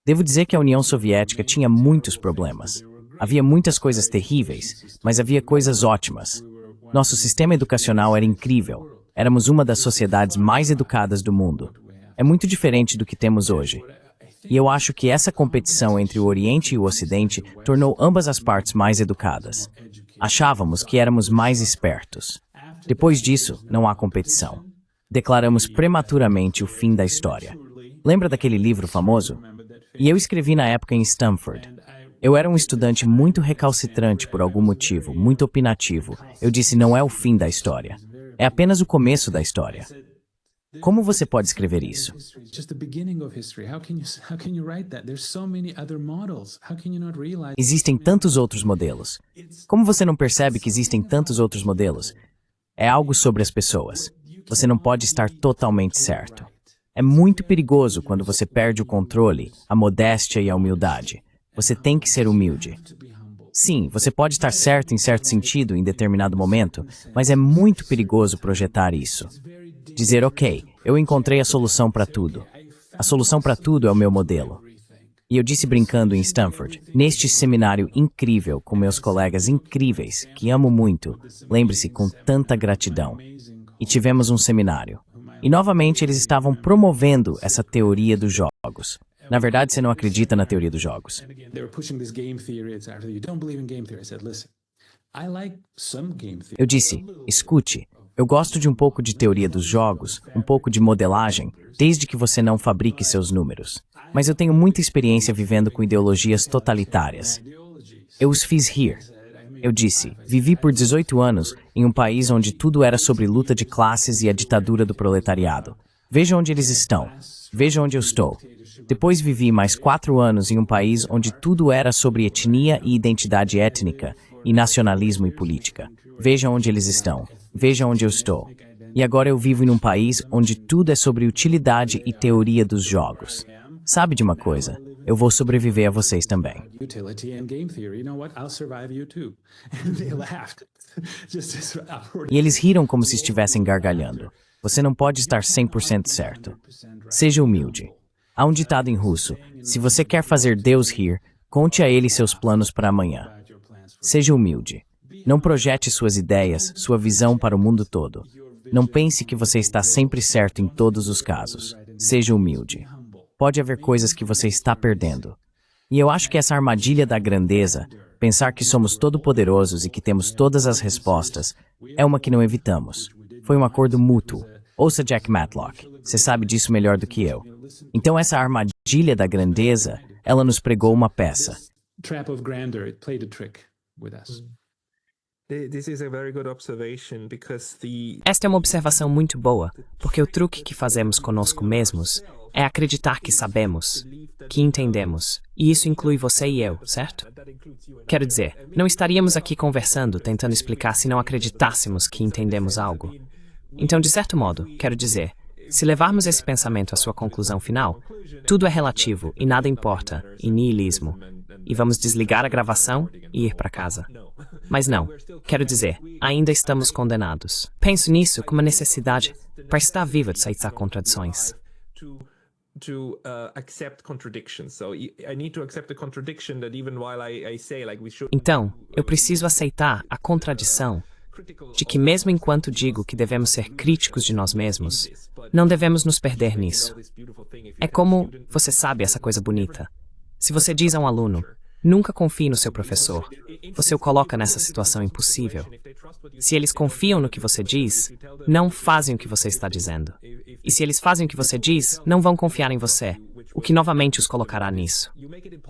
A: Devo dizer que a União Soviética tinha muitos problemas. Havia muitas coisas terríveis, mas havia coisas ótimas. Nosso sistema educacional era incrível. Éramos uma das sociedades mais educadas do mundo. É muito diferente do que temos hoje. E eu acho que essa competição entre o Oriente e o Ocidente tornou ambas as partes mais educadas. Achávamos que éramos mais espertos. Depois disso, não há competição. Declaramos prematuramente o fim da história. Lembra daquele livro famoso? E eu escrevi na época em Stanford. Eu era um estudante muito recalcitrante por algum motivo, muito opinativo. Eu disse, não é o fim da história. É apenas o começo da história. Como você pode escrever isso? Existem tantos outros modelos. Como você não percebe que existem tantos outros modelos? É algo sobre as pessoas. Você não pode estar totalmente certo. É muito perigoso quando você perde o controle, a modéstia e a humildade. Você tem que ser humilde. Sim, você pode estar certo em certo sentido em determinado momento, mas é muito perigoso projetar isso. Dizer, ok, eu encontrei a solução para tudo. A solução para tudo é o meu modelo. E eu disse brincando em Stanford, neste seminário incrível com meus colegas incríveis, que amo muito, lembre-se, com tanta gratidão. E tivemos um seminário. E novamente eles estavam promovendo essa teoria dos jogos. Na verdade, você não acredita na teoria dos jogos. Eu disse, escute, eu gosto de um pouco de teoria dos jogos, um pouco de modelagem, desde que você não fabrique seus números. Mas eu tenho muita experiência vivendo com ideologias totalitárias. Eu os fiz rir. Eu disse, vivi por 18 anos em um país onde tudo era sobre luta de classes e a ditadura do proletariado. Veja onde eles estão. Veja onde eu estou. Depois vivi mais 4 anos em um país onde tudo era sobre etnia e identidade étnica, e nacionalismo e política. Veja onde eles estão. Veja onde eu estou. E agora eu vivo em um país onde tudo é sobre utilidade e teoria dos jogos. Sabe de uma coisa? Eu vou sobreviver a vocês também. E eles riram como se estivessem gargalhando. Você não pode estar 100% certo. Seja humilde. Há um ditado em russo, se você quer fazer Deus rir, Conte a ele seus planos para amanhã. Seja humilde. Não projete suas ideias, sua visão para o mundo todo. Não pense que você está sempre certo em todos os casos. Seja humilde. Pode haver coisas que você está perdendo. E eu acho que essa armadilha da grandeza, pensar que somos todo-poderosos e que temos todas as respostas, é uma que não evitamos. Foi um acordo mútuo. Ouça Jack Matlock. Você sabe disso melhor do que eu. Então essa armadilha da grandeza, ela nos pregou uma peça.
D: Trap of grandeur, it played a trick with us.
B: Esta é uma observação muito boa, porque o truque que fazemos conosco mesmos é acreditar que sabemos, que entendemos, e isso inclui você e eu, certo? Quero dizer, não estaríamos aqui conversando, tentando explicar se não acreditássemos que entendemos algo. Então, de certo modo, quero dizer, se levarmos esse pensamento à sua conclusão final, tudo é relativo e nada importa, e niilismo, e vamos desligar a gravação e ir para casa. Mas não, quero dizer, ainda estamos condenados. Penso nisso como uma necessidade para estar vivo de aceitar contradições. Então, eu preciso aceitar a contradição de que mesmo enquanto digo que devemos ser críticos de nós mesmos, não devemos nos perder nisso. É como, você sabe essa coisa bonita. Se você diz a um aluno, nunca confie no seu professor, você o coloca nessa situação impossível. Se eles confiam no que você diz, não fazem o que você está dizendo. E se eles fazem o que você diz, não vão confiar em você, o que novamente os colocará nisso.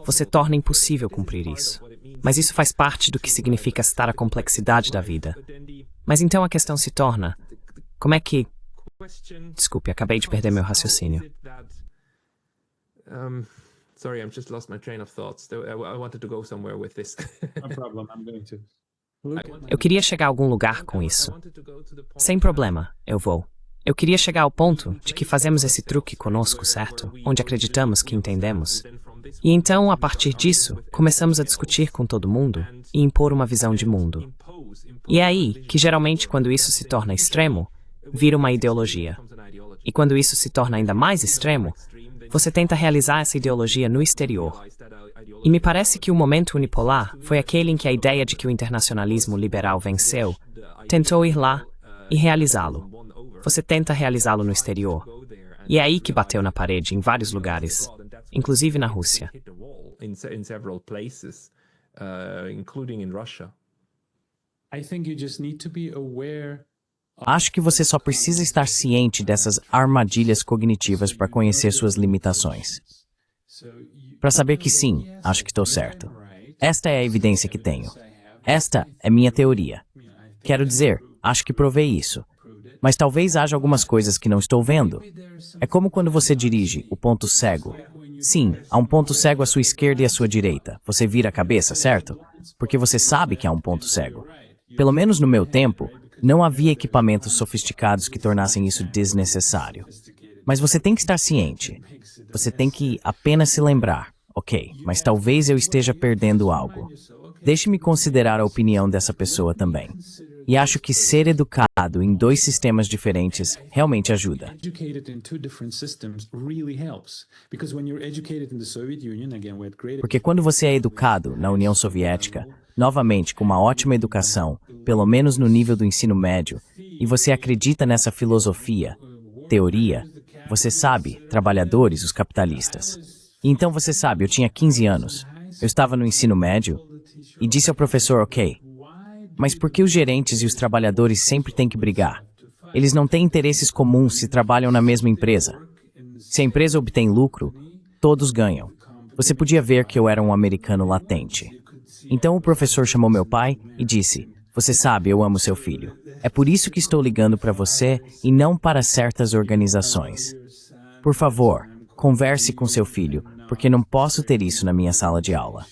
B: Você torna impossível cumprir isso. Mas isso faz parte do que significa estar a complexidade da vida. Mas então a questão se torna, como é que... Desculpe, acabei de perder meu raciocínio.
C: Sorry, I've just lost my train of thoughts. I wanted to go somewhere with this.
D: No problem, I'm going to.
B: Eu queria chegar a algum lugar com isso. Sem problema, eu vou. Eu queria chegar ao ponto de que fazemos esse truque conosco, certo? Onde acreditamos que entendemos. E então, a partir disso, começamos a discutir com todo mundo e impor uma visão de mundo. E é aí que, geralmente, quando isso se torna extremo, vira uma ideologia. E quando isso se torna ainda mais extremo, você tenta realizar essa ideologia no exterior. E me parece que o momento unipolar foi aquele em que a ideia de que o internacionalismo liberal venceu, tentou ir lá e realizá-lo. Você tenta realizá-lo no exterior. E é aí que bateu na parede em vários lugares, inclusive na Rússia.
A: Acho que você só precisa estar ciente dessas armadilhas cognitivas para conhecer suas limitações. Para saber que sim, acho que estou certo. Esta é a evidência que tenho. Esta é minha teoria. Quero dizer, acho que provei isso. Mas talvez haja algumas coisas que não estou vendo. É como quando você dirige o ponto cego. Sim, há um ponto cego à sua esquerda e à sua direita. Você vira a cabeça, certo? Porque você sabe que há um ponto cego. Pelo menos no meu tempo, não havia equipamentos sofisticados que tornassem isso desnecessário. Mas você tem que estar ciente. Você tem que apenas se lembrar. Ok, mas talvez eu esteja perdendo algo. Deixe-me considerar a opinião dessa pessoa também. E acho que ser educado em dois sistemas diferentes realmente ajuda. Porque quando você é educado na União Soviética, novamente com uma ótima educação, pelo menos no nível do ensino médio, e você acredita nessa filosofia, teoria, você sabe, trabalhadores, os capitalistas. E então você sabe, eu tinha 15 anos, eu estava no ensino médio, e disse ao professor, ok, mas por que os gerentes e os trabalhadores sempre têm que brigar? Eles não têm interesses comuns se trabalham na mesma empresa. Se a empresa obtém lucro, todos ganham. Você podia ver que eu era um americano latente. Então o professor chamou meu pai e disse, você sabe, eu amo seu filho. É por isso que estou ligando para você e não para certas organizações. Por favor, converse com seu filho, porque não posso ter isso na minha sala de aula.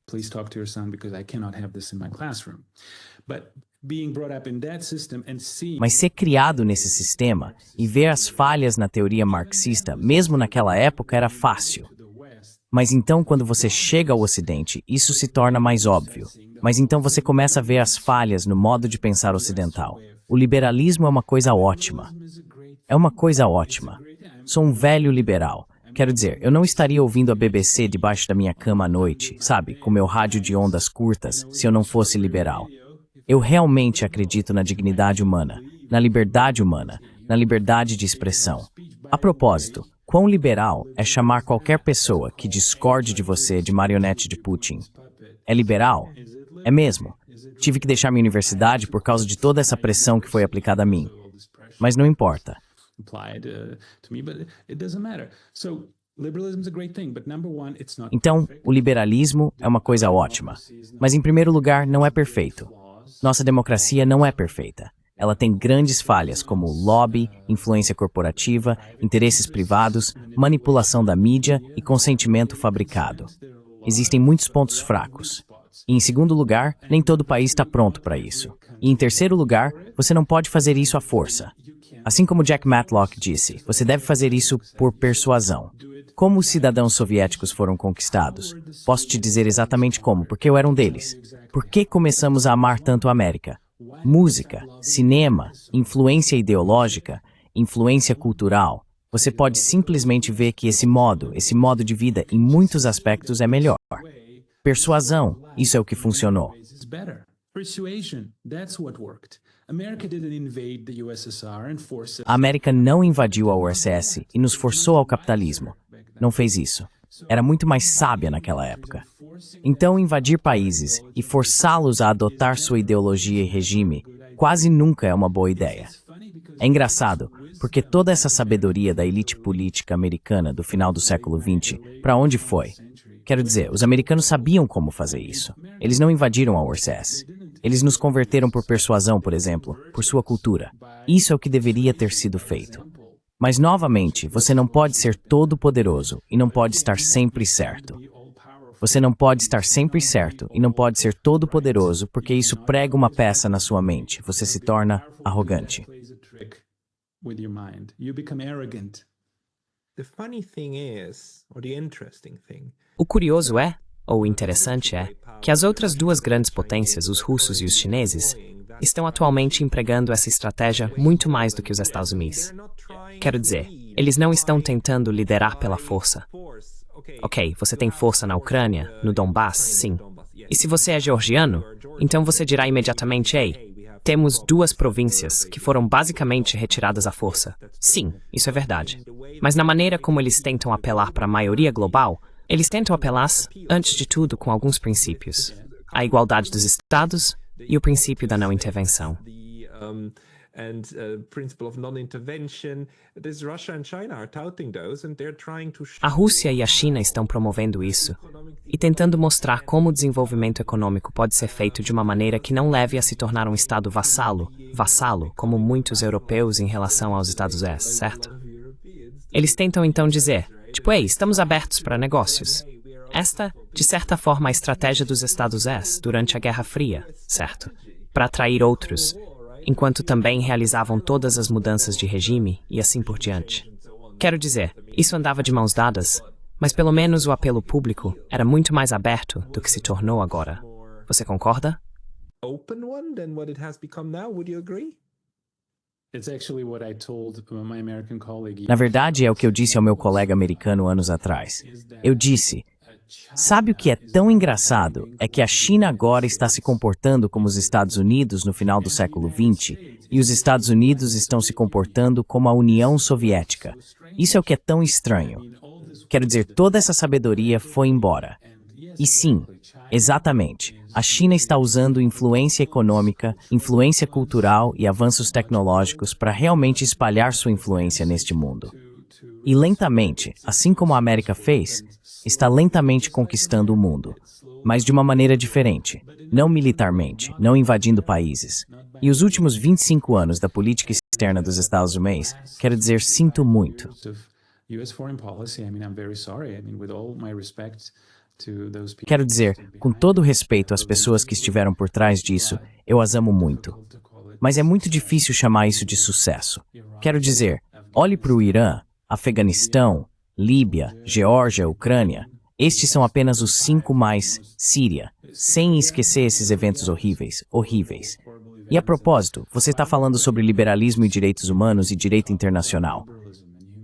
D: Please talk to your son because I cannot have this in my classroom. But being brought up in that system and seeing...
A: Mas ser criado nesse sistema e ver as falhas na teoria marxista, mesmo naquela época, era fácil. Mas então, quando você chega ao Ocidente, isso se torna mais óbvio. Mas então você começa a ver as falhas no modo de pensar ocidental. O liberalismo é uma coisa ótima. É uma coisa ótima. Sou um velho liberal. Quero dizer, eu não estaria ouvindo a BBC debaixo da minha cama à noite, sabe, com meu rádio de ondas curtas, se eu não fosse liberal. Eu realmente acredito na dignidade humana, na liberdade humana, na liberdade de expressão. A propósito, quão liberal é chamar qualquer pessoa que discorde de você de marionete de Putin? É liberal? É mesmo. Tive que deixar minha universidade por causa de toda essa pressão que foi aplicada a mim. Mas não importa. Então, o liberalismo é uma coisa ótima. Mas, em primeiro lugar, não é perfeito. Nossa democracia não é perfeita. Ela tem grandes falhas como lobby, influência corporativa, interesses privados, manipulação da mídia e consentimento fabricado. Existem muitos pontos fracos. E, em segundo lugar, nem todo país está pronto para isso. E, em terceiro lugar, você não pode fazer isso à força. Assim como Jack Matlock disse, você deve fazer isso por persuasão. Como os cidadãos soviéticos foram conquistados? Posso te dizer exatamente como, porque eu era um deles. Por que começamos a amar tanto a América? Música, cinema, influência ideológica, influência cultural. Você pode simplesmente ver que esse modo de vida, em muitos aspectos, é melhor. Persuasão, isso é o que funcionou. A América não invadiu a URSS e nos forçou ao capitalismo. Não fez isso. Era muito mais sábia naquela época. Então, invadir países e forçá-los a adotar sua ideologia e regime quase nunca é uma boa ideia. É engraçado, porque toda essa sabedoria da elite política americana do final do século XX, para onde foi? Quero dizer, os americanos sabiam como fazer isso. Eles não invadiram a URSS. Eles nos converteram por persuasão, por exemplo, por sua cultura. Isso é o que deveria ter sido feito. Mas, novamente, você não pode ser todo-poderoso e não pode estar sempre certo. Você não pode estar sempre certo e não pode ser todo-poderoso porque isso prega uma peça na sua mente. Você se torna arrogante.
B: O curioso é, ou o interessante é, que as outras duas grandes potências, os russos e os chineses, estão atualmente empregando essa estratégia muito mais do que os Estados Unidos. Quero dizer, eles não estão tentando liderar pela força. Ok, você tem força na Ucrânia, no Donbass, sim. E se você é georgiano, então você dirá imediatamente, ei, temos duas províncias que foram basicamente retiradas à força. Sim, isso é verdade. Mas na maneira como eles tentam apelar para a maioria global, eles tentam apelar, antes de tudo, com alguns princípios. A igualdade dos estados e o princípio da não intervenção. A Rússia e a China estão promovendo isso e tentando mostrar como o desenvolvimento econômico pode ser feito de uma maneira que não leve a se tornar um estado vassalo, como muitos europeus em relação aos Estados Unidos, certo? Eles tentam então dizer, ei, estamos abertos para negócios. Esta, de certa forma, a estratégia dos Estados Unidos durante a Guerra Fria, certo? Para atrair outros, enquanto também realizavam todas as mudanças de regime e assim por diante. Quero dizer, isso andava de mãos dadas, mas pelo menos o apelo público era muito mais aberto do que se tornou agora. Você concorda?
A: Na verdade, é o que eu disse ao meu colega americano anos atrás. Eu disse, sabe o que é tão engraçado? É que a China agora está se comportando como os Estados Unidos no final do século XX e os Estados Unidos estão se comportando como a União Soviética. Isso é o que é tão estranho. Quero dizer, toda essa sabedoria foi embora. E sim, exatamente, a China está usando influência econômica, influência cultural e avanços tecnológicos para realmente espalhar sua influência neste mundo. E lentamente, assim como a América fez, está lentamente conquistando o mundo, mas de uma maneira diferente, não militarmente, não invadindo países. E os últimos 25 anos da política externa dos Estados Unidos, quero dizer, sinto muito. Quero dizer, com todo respeito às pessoas que estiveram por trás disso, eu as amo muito. Mas é muito difícil chamar isso de sucesso. Quero dizer, olhe para o Irã, Afeganistão, Líbia, Geórgia, Ucrânia. Estes são apenas os 5 mais Síria, sem esquecer esses eventos horríveis. E a propósito, você está falando sobre liberalismo e direitos humanos e direito internacional.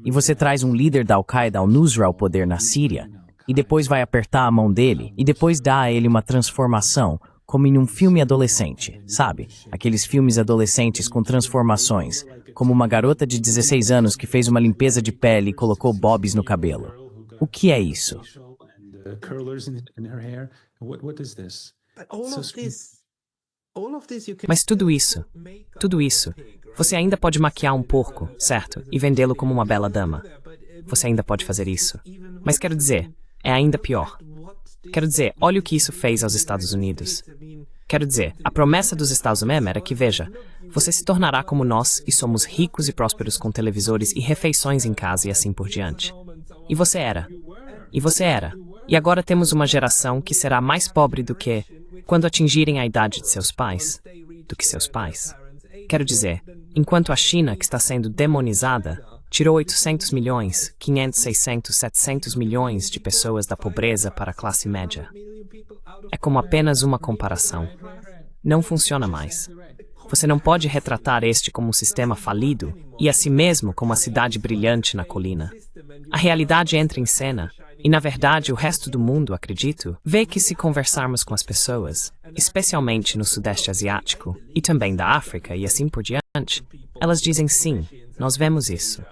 A: E você traz um líder da Al-Qaeda al-Nusra ao poder na Síria, e depois vai apertar a mão dele, e depois dá a ele uma transformação, como em um filme adolescente, sabe? Aqueles filmes adolescentes com transformações, como uma garota de 16 anos que fez uma limpeza de pele e colocou bobs no cabelo. O que é isso?
B: Mas tudo isso, você ainda pode maquiar um porco, certo? E vendê-lo como uma bela dama. Você ainda pode fazer isso. Mas quero dizer, é ainda pior. Quero dizer, olha o que isso fez aos Estados Unidos. Quero dizer, a promessa dos Estados Unidos era que, veja, você se tornará como nós e somos ricos e prósperos com televisores e refeições em casa e assim por diante. E você era. E você era. E agora temos uma geração que será mais pobre do que, quando atingirem a idade de seus pais, do que seus pais. Quero dizer, enquanto a China, que está sendo demonizada, tirou 800 milhões, 500, 600, 700 milhões de pessoas da pobreza para a classe média. É como apenas uma comparação. Não funciona mais. Você não pode retratar este como um sistema falido e a si mesmo como a cidade brilhante na colina. A realidade entra em cena e, na verdade, o resto do mundo, acredito, vê que se conversarmos com as pessoas, especialmente no Sudeste Asiático e também da África e assim por diante, elas dizem sim, nós vemos isso.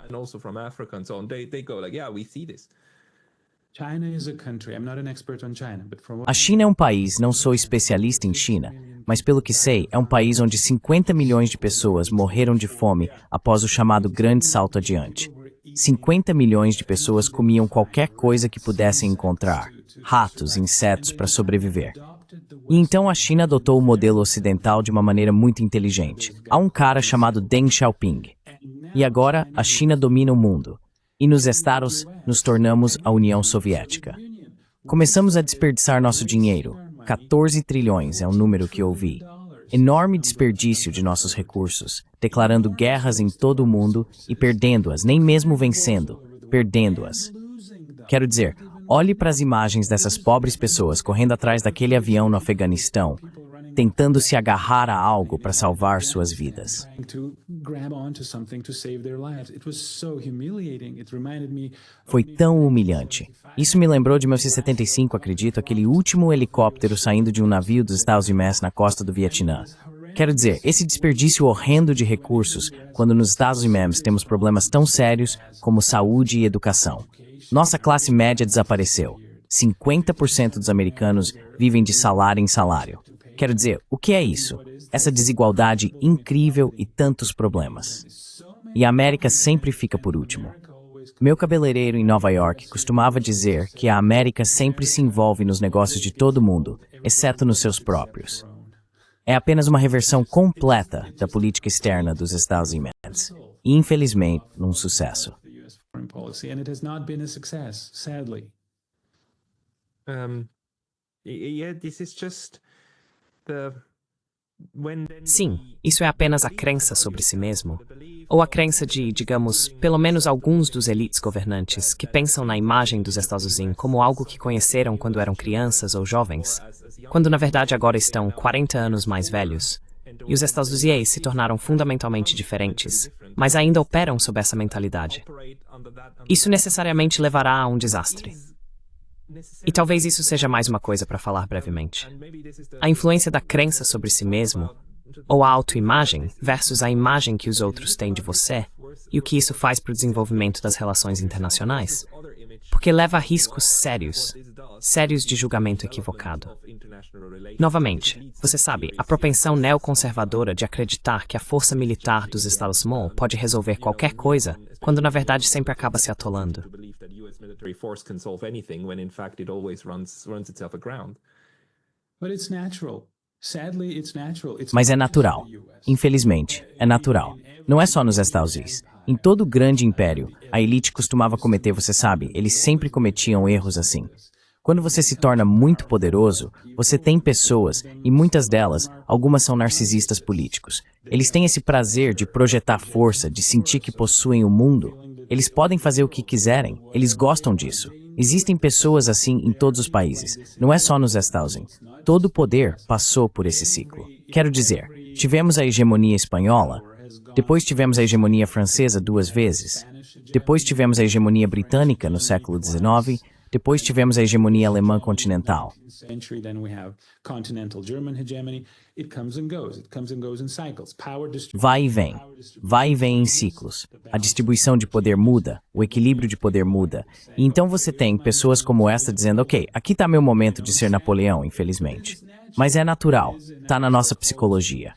A: A China é um país, não sou especialista em China, mas pelo que sei, é um país onde 50 milhões de pessoas morreram de fome após o chamado Grande Salto Adiante. 50 milhões de pessoas comiam qualquer coisa que pudessem encontrar, ratos, insetos, para sobreviver. E então a China adotou o modelo ocidental de uma maneira muito inteligente. Há um cara chamado Deng Xiaoping. E agora a China domina o mundo. E nos estados nos tornamos a União Soviética. Começamos a desperdiçar nosso dinheiro. 14 trilhões é o número que ouvi. Enorme desperdício de nossos recursos, declarando guerras em todo o mundo e perdendo-as, nem mesmo vencendo, perdendo-as. Quero dizer, olhe para as imagens dessas pobres pessoas correndo atrás daquele avião no Afeganistão, tentando se agarrar a algo para salvar suas vidas. Foi tão humilhante. Isso me lembrou de 1975, acredito, aquele último helicóptero saindo de um navio dos Estados Unidos na costa do Vietnã. Quero dizer, esse desperdício horrendo de recursos, quando nos Estados Unidos temos problemas tão sérios como saúde e educação. Nossa classe média desapareceu. 50% dos americanos vivem de salário em salário. Quero dizer, o que é isso? Essa desigualdade incrível e tantos problemas. E a América sempre fica por último. Meu cabeleireiro em Nova York costumava dizer que a América sempre se envolve nos negócios de todo mundo, exceto nos seus próprios. É apenas uma reversão completa da política externa dos Estados Unidos. E, infelizmente, um sucesso.
B: Sim, isso é apenas a crença sobre si mesmo. Ou a crença de, digamos, pelo menos alguns dos elites governantes que pensam na imagem dos Estados Unidos como algo que conheceram quando eram crianças ou jovens, quando na verdade agora estão 40 anos mais velhos. E os Estados Unidos se tornaram fundamentalmente diferentes, mas ainda operam sob essa mentalidade. Isso necessariamente levará a um desastre. E talvez isso seja mais uma coisa para falar brevemente. A influência da crença sobre si mesmo, ou a autoimagem, versus a imagem que os outros têm de você, e o que isso faz para o desenvolvimento das relações internacionais. Porque leva a riscos sérios de julgamento equivocado. Novamente, você sabe, a propensão neoconservadora de acreditar que a força militar dos Estados Unidos pode resolver qualquer coisa, quando na verdade sempre acaba se atolando.
A: Mas é natural. Infelizmente, é natural. Não é só nos Estados Unidos. Em todo grande império, a elite costumava cometer, você sabe, eles sempre cometiam erros assim. Quando você se torna muito poderoso, você tem pessoas, e muitas delas, algumas são narcisistas políticos. Eles têm esse prazer de projetar força, de sentir que possuem o mundo. Eles podem fazer o que quiserem, eles gostam disso. Existem pessoas assim em todos os países, não é só nos Estados Unidos. Todo o poder passou por esse ciclo. Quero dizer, tivemos a hegemonia espanhola, Depois tivemos a hegemonia francesa 2 vezes. Depois tivemos a hegemonia britânica no século XIX. Depois tivemos a hegemonia alemã continental. Vai e vem em ciclos. A distribuição de poder muda, o equilíbrio de poder muda. E então você tem pessoas como esta dizendo, ok, aqui está meu momento de ser Napoleão, infelizmente. Mas é natural, está na nossa psicologia.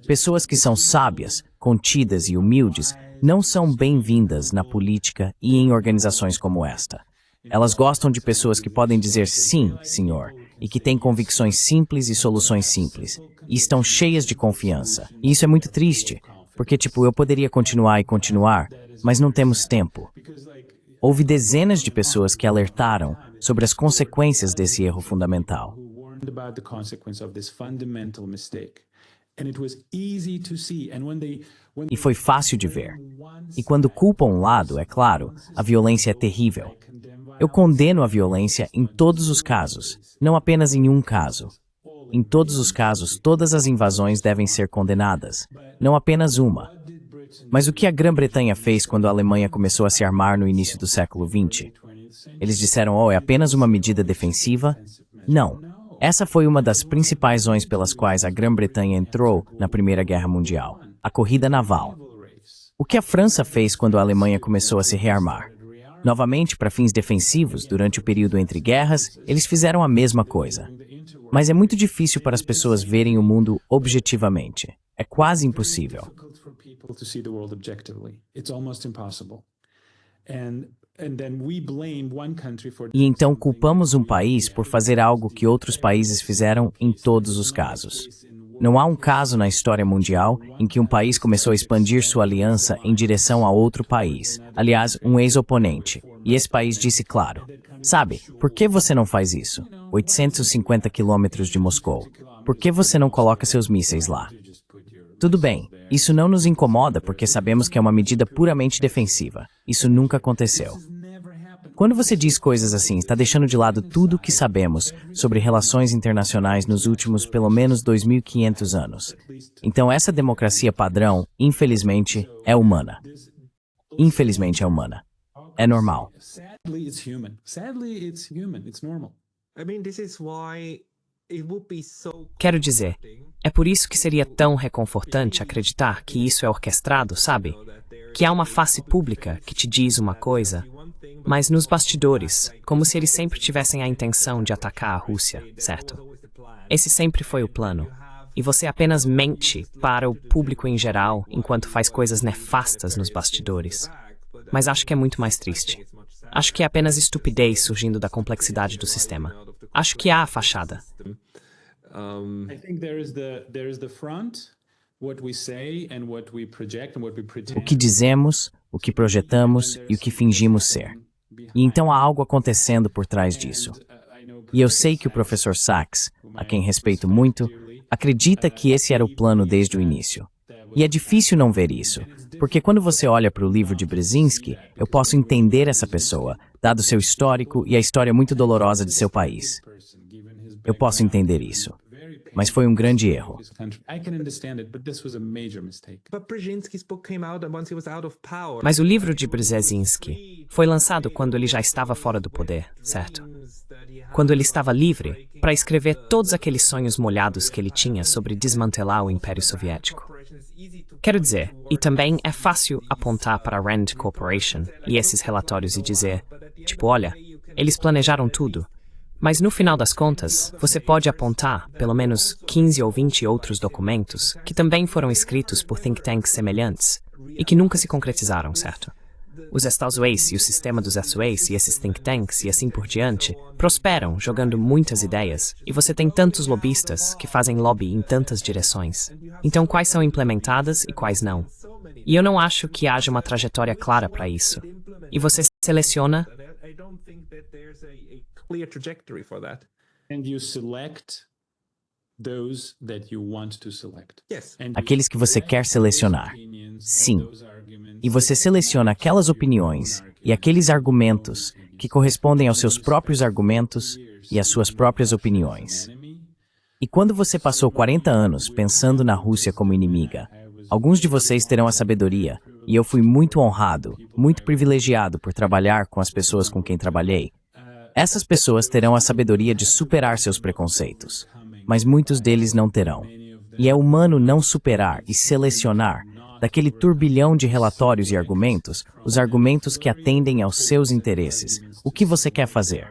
A: Pessoas que são sábias, contidas e humildes não são bem-vindas na política e em organizações como esta. Elas gostam de pessoas que podem dizer sim, senhor, e que têm convicções simples e soluções simples, e estão cheias de confiança. E isso é muito triste, porque, eu poderia continuar e continuar, mas não temos tempo. Houve dezenas de pessoas que alertaram sobre as consequências desse erro fundamental. E foi fácil de ver. E quando culpam um lado, é claro, a violência é terrível. Eu condeno a violência em todos os casos, não apenas em um caso. Em todos os casos, todas as invasões devem ser condenadas, não apenas uma. Mas o que a Grã-Bretanha fez quando a Alemanha começou a se armar no início do século XX? Eles disseram, é apenas uma medida defensiva? Não. Essa foi uma das principais razões pelas quais a Grã-Bretanha entrou na Primeira Guerra Mundial, a corrida naval. O que a França fez quando a Alemanha começou a se rearmar? Novamente, para fins defensivos, durante o período entre guerras, eles fizeram a mesma coisa. Mas é muito difícil para as pessoas verem o mundo objetivamente. É quase impossível. E então culpamos um país por fazer algo que outros países fizeram em todos os casos. Não há um caso na história mundial em que um país começou a expandir sua aliança em direção a outro país, aliás, um ex-oponente, e esse país disse claro, sabe, por que você não faz isso? 850 quilômetros de Moscou. Por que você não coloca seus mísseis lá? Tudo bem, isso não nos incomoda porque sabemos que é uma medida puramente defensiva. Isso nunca aconteceu. Quando você diz coisas assim, está deixando de lado tudo o que sabemos sobre relações internacionais nos últimos pelo menos 2.500 anos. Então essa democracia padrão, infelizmente, é humana. Infelizmente é humana. É normal.
B: Quero dizer, é por isso que seria tão reconfortante acreditar que isso é orquestrado, sabe? Que há uma face pública que te diz uma coisa, mas nos bastidores, como se eles sempre tivessem a intenção de atacar a Rússia, certo? Esse sempre foi o plano. E você apenas mente para o público em geral enquanto faz coisas nefastas nos bastidores. Mas acho que é muito mais triste. Acho que é apenas estupidez surgindo da complexidade do sistema. Acho que há a fachada.
A: O que dizemos, o que projetamos e o que fingimos ser. E então há algo acontecendo por trás disso. E eu sei que o professor Sachs, a quem respeito muito, acredita que esse era o plano desde o início. E é difícil não ver isso, porque quando você olha para o livro de Brzezinski, eu posso entender essa pessoa, dado seu histórico e a história muito dolorosa de seu país. Eu posso entender isso. Mas foi um grande erro.
B: Mas o livro de Brzezinski foi lançado quando ele já estava fora do poder, certo? Quando ele estava livre para escrever todos aqueles sonhos molhados que ele tinha sobre desmantelar o Império Soviético. Quero dizer, e também é fácil apontar para a Rand Corporation e esses relatórios e dizer, olha, eles planejaram tudo. Mas no final das contas, você pode apontar pelo menos 15 ou 20 outros documentos que também foram escritos por think tanks semelhantes e que nunca se concretizaram, certo? Os Staussways e o sistema dos Staussways e esses think tanks e assim por diante prosperam jogando muitas ideias e você tem tantos lobistas que fazem lobby em tantas direções. Então quais são implementadas e quais não? E eu não acho que haja uma trajetória clara para isso. E você seleciona
C: clear trajectory for that.
D: And you select those that you want to select.
C: Yes.
A: Aqueles que você quer selecionar. Sim. E você seleciona aquelas opiniões e aqueles argumentos que correspondem aos seus próprios argumentos e às suas próprias opiniões. E quando você passou 40 anos pensando na Rússia como inimiga, Alguns de vocês terão a sabedoria, e eu fui muito honrado, muito privilegiado por trabalhar com as pessoas com quem trabalhei. Essas pessoas terão a sabedoria de superar seus preconceitos, mas muitos deles não terão. E é humano não superar e selecionar, daquele turbilhão de relatórios e argumentos, os argumentos que atendem aos seus interesses. O que você quer fazer?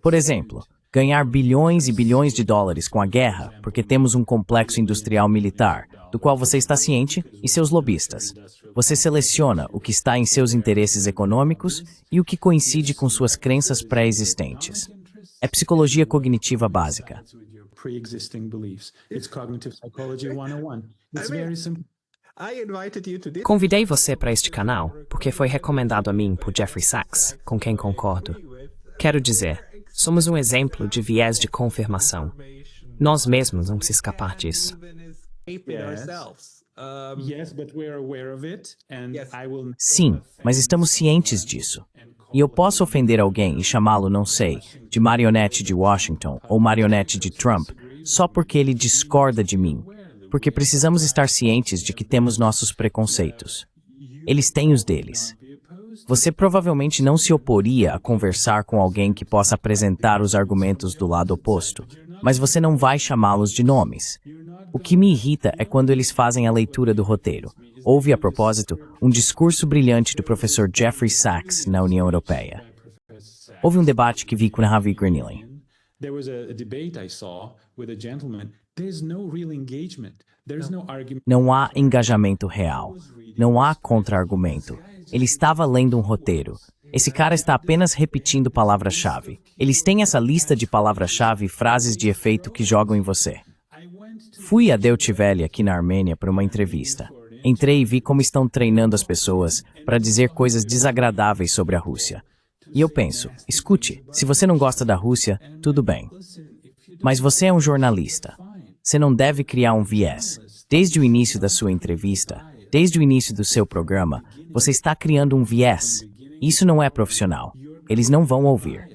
A: Por exemplo, ganhar bilhões e bilhões de dólares com a guerra, porque temos um complexo industrial militar, do qual você está ciente, e seus lobistas. Você seleciona o que está em seus interesses econômicos e o que coincide com suas crenças pré-existentes. É psicologia cognitiva básica.
D: Pre-existing beliefs. It's cognitive psychology 101. It's very simple.
B: Convidei você para este canal porque foi recomendado a mim por Jeffrey Sachs, com quem concordo. Quero dizer, somos um exemplo de viés de confirmação. Nós mesmos vamos escapar disso.
D: Yes, but we're aware of it, and I will.
A: Sim, mas estamos cientes disso. E eu posso ofender alguém e chamá-lo, não sei, de marionete de Washington ou marionete de Trump, só porque ele discorda de mim. Porque precisamos estar cientes de que temos nossos preconceitos. Eles têm os deles. Você provavelmente não se oporia a conversar com alguém que possa apresentar os argumentos do lado oposto, mas você não vai chamá-los de nomes. O que me irrita é quando eles fazem a leitura do roteiro. Houve, a propósito, um discurso brilhante do professor Jeffrey Sachs na União Europeia. Houve um debate que vi com Ravi Grenilin.
D: There was a debate I saw with a gentleman. There's no real engagement. There's no argument.
A: Não há engajamento real. Não há contra-argumento. Ele estava lendo um roteiro. Esse cara está apenas repetindo palavra-chave. Eles têm essa lista de palavra-chave e frases de efeito que jogam em você. Fui a Deutsche Welle aqui na Armênia para uma entrevista. Entrei e vi como estão treinando as pessoas para dizer coisas desagradáveis sobre a Rússia. E eu penso, escute, se você não gosta da Rússia, tudo bem. Mas você é um jornalista. Você não deve criar um viés. Desde o início da sua entrevista, desde o início do seu programa, você está criando um viés. Isso não é profissional. Eles não vão ouvir.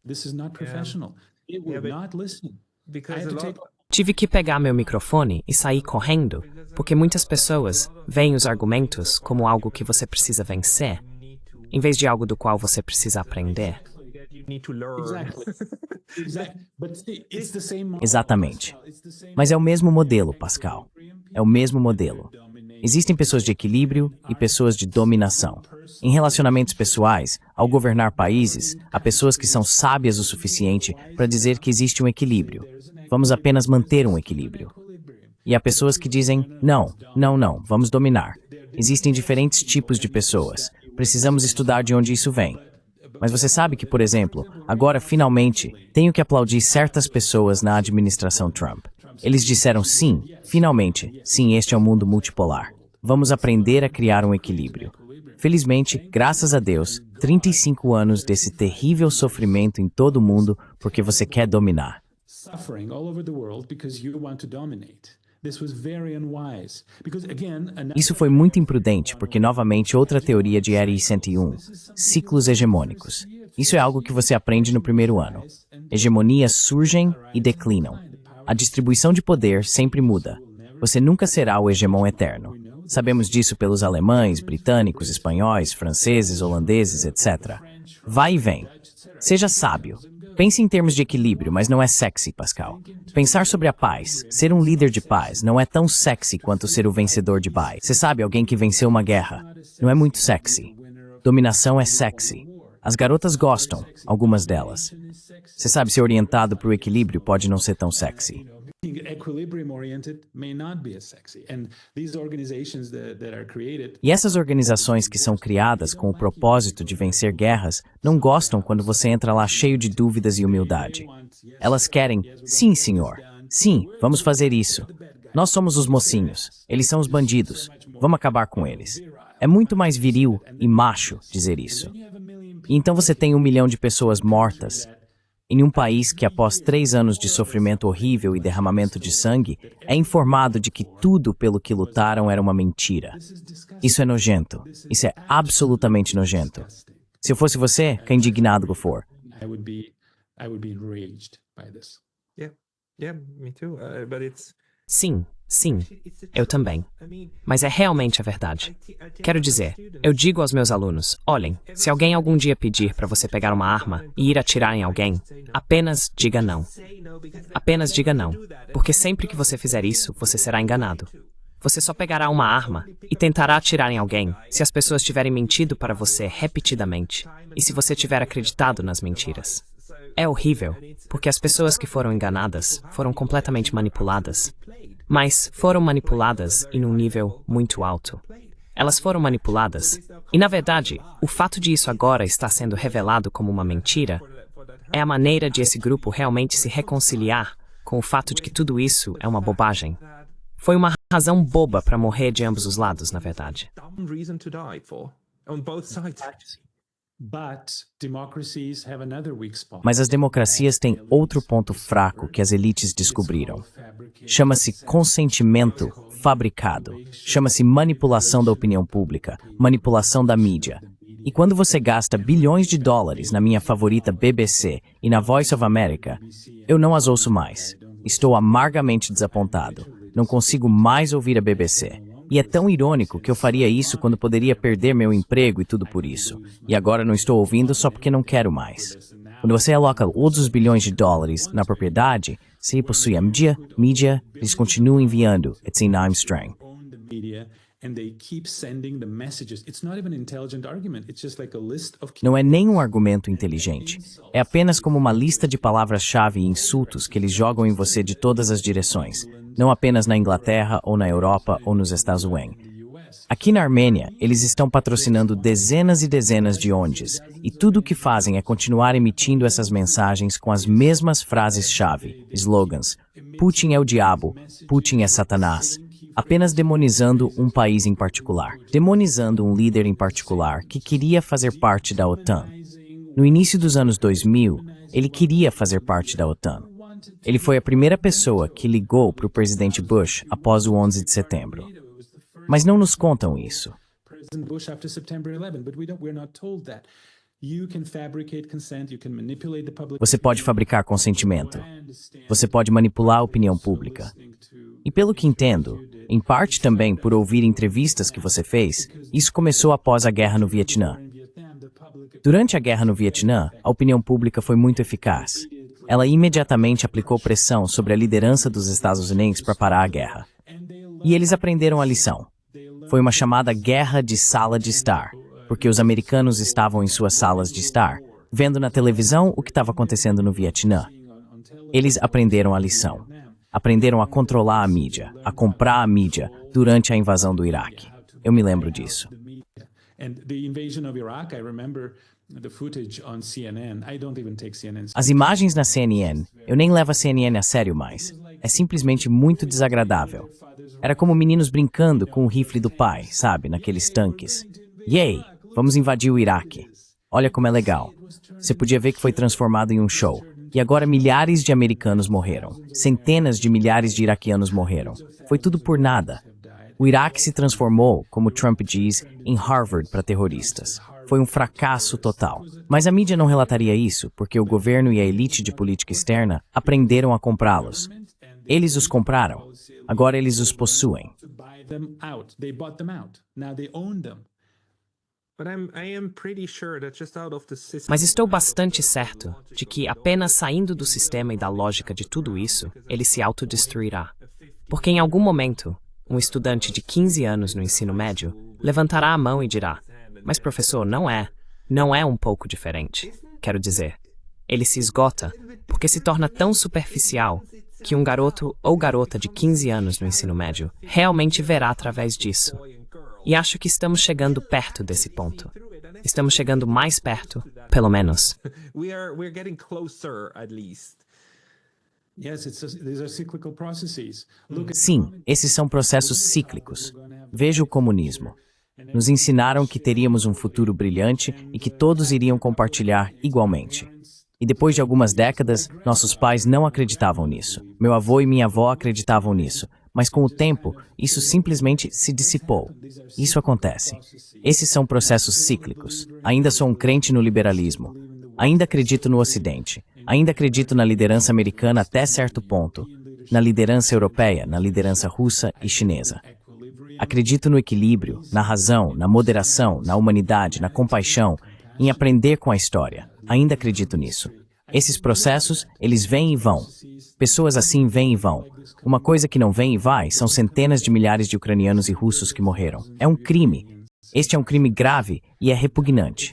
D: This is not professional. It will not listen. I had to take.
B: Tive que pegar meu microfone e sair correndo, porque muitas pessoas veem os argumentos como algo que você precisa vencer, em vez de algo do qual você precisa aprender.
A: Exatamente. Mas é o mesmo modelo, Pascal. É o mesmo modelo. Existem pessoas de equilíbrio e pessoas de dominação. Em relacionamentos pessoais, ao governar países, há pessoas que são sábias o suficiente para dizer que existe um equilíbrio. Vamos apenas manter um equilíbrio. E há pessoas que dizem, não, vamos dominar. Existem diferentes tipos de pessoas. Precisamos estudar de onde isso vem. Mas você sabe que, por exemplo, agora finalmente tenho que aplaudir certas pessoas na administração Trump. Eles disseram sim, finalmente, sim, este é um mundo multipolar. Vamos aprender a criar um equilíbrio. Felizmente, graças a Deus, 35 anos desse terrível sofrimento em todo o mundo porque você quer dominar.
D: Suffering all over the world because you want to dominate. This was very unwise. Because again,
A: Isso foi muito imprudente, porque novamente outra teoria de ERI 101, ciclos hegemônicos. Isso é algo que você aprende no primeiro ano. Hegemonias surgem e declinam. A distribuição de poder sempre muda. Você nunca será o hegemon eterno. Sabemos disso pelos alemães, britânicos, espanhóis, franceses, holandeses, etc. Vai e vem. Seja sábio. Pense em termos de equilíbrio, mas não é sexy, Pascal. Pensar sobre a paz, ser um líder de paz, não é tão sexy quanto ser o vencedor de paz. Você sabe, alguém que venceu uma guerra. Não é muito sexy. Dominação é sexy. As garotas gostam, algumas delas. Você sabe, ser orientado para o equilíbrio pode não ser tão sexy.
D: being equilibrium oriented may not be as sexy. And these organizations that are created.
A: E essas organizações que são criadas com o propósito de vencer guerras não gostam quando você entra lá cheio de dúvidas e humildade. Elas querem, sim, senhor. Sim, vamos fazer isso. Nós somos os mocinhos. Eles são os bandidos. Vamos acabar com eles. É muito mais viril e macho dizer isso. E então você tem 1 milhão de pessoas mortas em um país que, após 3 anos de sofrimento horrível e derramamento de sangue, é informado de que tudo pelo que lutaram era uma mentira. Isso é nojento. Isso é absolutamente nojento. Se eu fosse você, que indignado que eu for.
D: I would be enraged by this.
C: Yeah, me too. But it's
B: Sim, sim, eu também. Mas é realmente a verdade. Quero dizer, eu digo aos meus alunos, olhem, se alguém algum dia pedir para você pegar uma arma e ir atirar em alguém, apenas diga não. Apenas diga não, porque sempre que você fizer isso, você será enganado. Você só pegará uma arma e tentará atirar em alguém se as pessoas tiverem mentido para você repetidamente e se você tiver acreditado nas mentiras. É horrível, porque as pessoas que foram enganadas foram completamente manipuladas. Mas foram manipuladas em um nível muito alto. Elas foram manipuladas, e na verdade, o fato de isso agora estar sendo revelado como uma mentira é a maneira de esse grupo realmente se reconciliar com o fato de que tudo isso é uma bobagem. Foi uma razão boba para morrer de ambos os lados, na verdade.
A: Mas as democracias têm outro ponto fraco que as elites descobriram. Chama-se consentimento fabricado. Chama-se manipulação da opinião pública, manipulação da mídia. E quando você gasta bilhões de dólares na minha favorita BBC e na Voice of America, eu não as ouço mais. Estou amargamente desapontado. Não consigo mais ouvir a BBC. E é tão irônico que eu faria isso quando poderia perder meu emprego e tudo por isso. E agora não estou ouvindo só porque não quero mais. Quando você aloca outros bilhões de dólares na propriedade, você possui a mídia, eles continuam enviando. It's in I'm string. Não é nem um argumento inteligente. É apenas como uma lista de palavras-chave e insultos que eles jogam em você de todas as direções. Não apenas na Inglaterra, ou na Europa, ou nos Estados Unidos. Aqui na Armênia, eles estão patrocinando dezenas e dezenas de ONGs, e tudo o que fazem é continuar emitindo essas mensagens com as mesmas frases-chave, slogans. Putin é o diabo, Putin é Satanás. Apenas demonizando um país em particular, demonizando um líder em particular que queria fazer parte da OTAN. No início dos anos 2000, ele queria fazer parte da OTAN. Ele foi a primeira pessoa que ligou para o presidente Bush após o 11 de setembro. Mas não nos contam isso. Você pode fabricar consentimento. Você pode manipular a opinião pública. E pelo que entendo, em parte também por ouvir entrevistas que você fez, isso começou após a guerra no Vietnã. Durante a guerra no Vietnã, a opinião pública foi muito eficaz. Ela imediatamente aplicou pressão sobre a liderança dos Estados Unidos para parar a guerra. E eles aprenderam a lição. Foi uma chamada guerra de sala de estar, porque os americanos estavam em suas salas de estar, vendo na televisão o que estava acontecendo no Vietnã. Eles aprenderam a lição. Aprenderam a controlar a mídia, a comprar a mídia durante a invasão do Iraque. Eu me lembro disso. As imagens na CNN, eu nem levo a CNN a sério mais. É simplesmente muito desagradável. Era como meninos brincando com o rifle do pai, sabe, naqueles tanques. Yay, vamos invadir o Iraque. Olha como é legal. Você podia ver que foi transformado em um show. E agora milhares de americanos morreram. Centenas de milhares de iraquianos morreram. Foi tudo por nada. O Iraque se transformou, como Trump diz, em Harvard para terroristas. Foi um fracasso total. Mas a mídia não relataria isso, porque o governo e a elite de política externa aprenderam a comprá-los. Eles os compraram. Agora eles os possuem.
B: Mas estou bastante certo de que apenas saindo do sistema e da lógica de tudo isso, ele se autodestruirá. Porque em algum momento, um estudante de 15 anos no ensino médio levantará a mão e dirá: mas professor, não é um pouco diferente. Quero dizer, ele se esgota porque se torna tão superficial que um garoto ou garota de 15 anos no ensino médio realmente verá através disso. E acho que estamos chegando perto desse ponto. Estamos chegando mais perto, pelo menos.
A: Sim, esses são processos cíclicos. Veja o comunismo. Nos ensinaram que teríamos um futuro brilhante e que todos iriam compartilhar igualmente. E depois de algumas décadas, nossos pais não acreditavam nisso. Meu avô e minha avó acreditavam nisso. Mas com o tempo, isso simplesmente se dissipou. Isso acontece. Esses são processos cíclicos. Ainda sou um crente no liberalismo. Ainda acredito no Ocidente. Ainda acredito na liderança americana até certo ponto. na liderança europeia, na liderança russa e chinesa. Acredito no equilíbrio, na razão, na moderação, na humanidade, na compaixão, em aprender com a história. Ainda acredito nisso. Esses processos, eles vêm e vão. Pessoas assim vêm e vão. Uma coisa que não vem e vai são centenas de milhares de ucranianos e russos que morreram. É um crime. Este é um crime grave e é repugnante.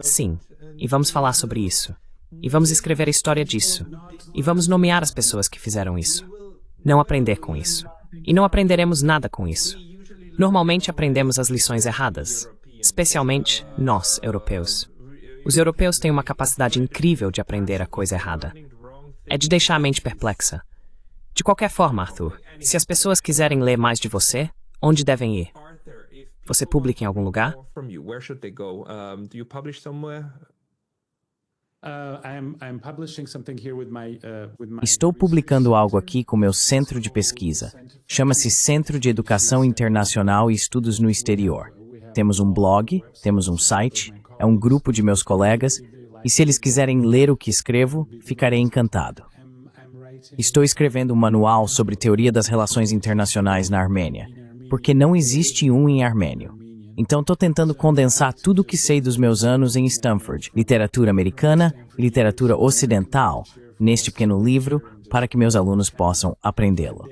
B: Sim, e vamos falar sobre isso. E vamos escrever a história disso. E vamos nomear as pessoas que fizeram isso. Não aprender com isso. E não aprenderemos nada com isso. Normalmente aprendemos as lições erradas, especialmente nós, europeus. Os europeus têm uma capacidade incrível de aprender a coisa errada. É de deixar a mente perplexa. De qualquer forma, Arthur, se as pessoas quiserem ler mais de você, onde devem ir? Você publica em algum lugar?
A: Estou publicando algo aqui com meu centro de pesquisa. Chama-se Centro de Educação Internacional e Estudos no Exterior. Temos um blog, temos um site, é um grupo de meus colegas, e se eles quiserem ler o que escrevo, ficarei encantado. Estou escrevendo um manual sobre teoria das relações internacionais na Armênia, porque não existe um em armênio. Então estou tentando condensar tudo o que sei dos meus anos em Stanford, literatura americana e literatura ocidental, neste pequeno livro, para que meus alunos possam aprendê-lo.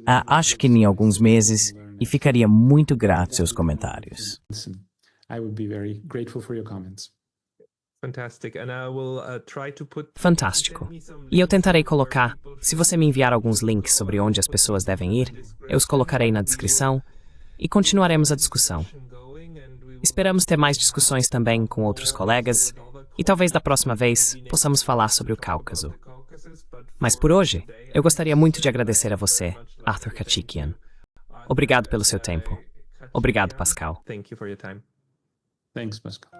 A: Acho que em alguns meses, e ficaria muito grato seus comentários.
B: Fantástico. E eu tentarei colocar, se você me enviar alguns links sobre onde as pessoas devem ir, eu os colocarei na descrição e continuaremos a discussão. Esperamos ter mais discussões também com outros colegas e talvez da próxima vez possamos falar sobre o Cáucaso. Mas por hoje, eu gostaria muito de agradecer a você, Arthur Khachikian. Obrigado pelo seu tempo. Obrigado, Pascal.
D: Thanks, Pascal.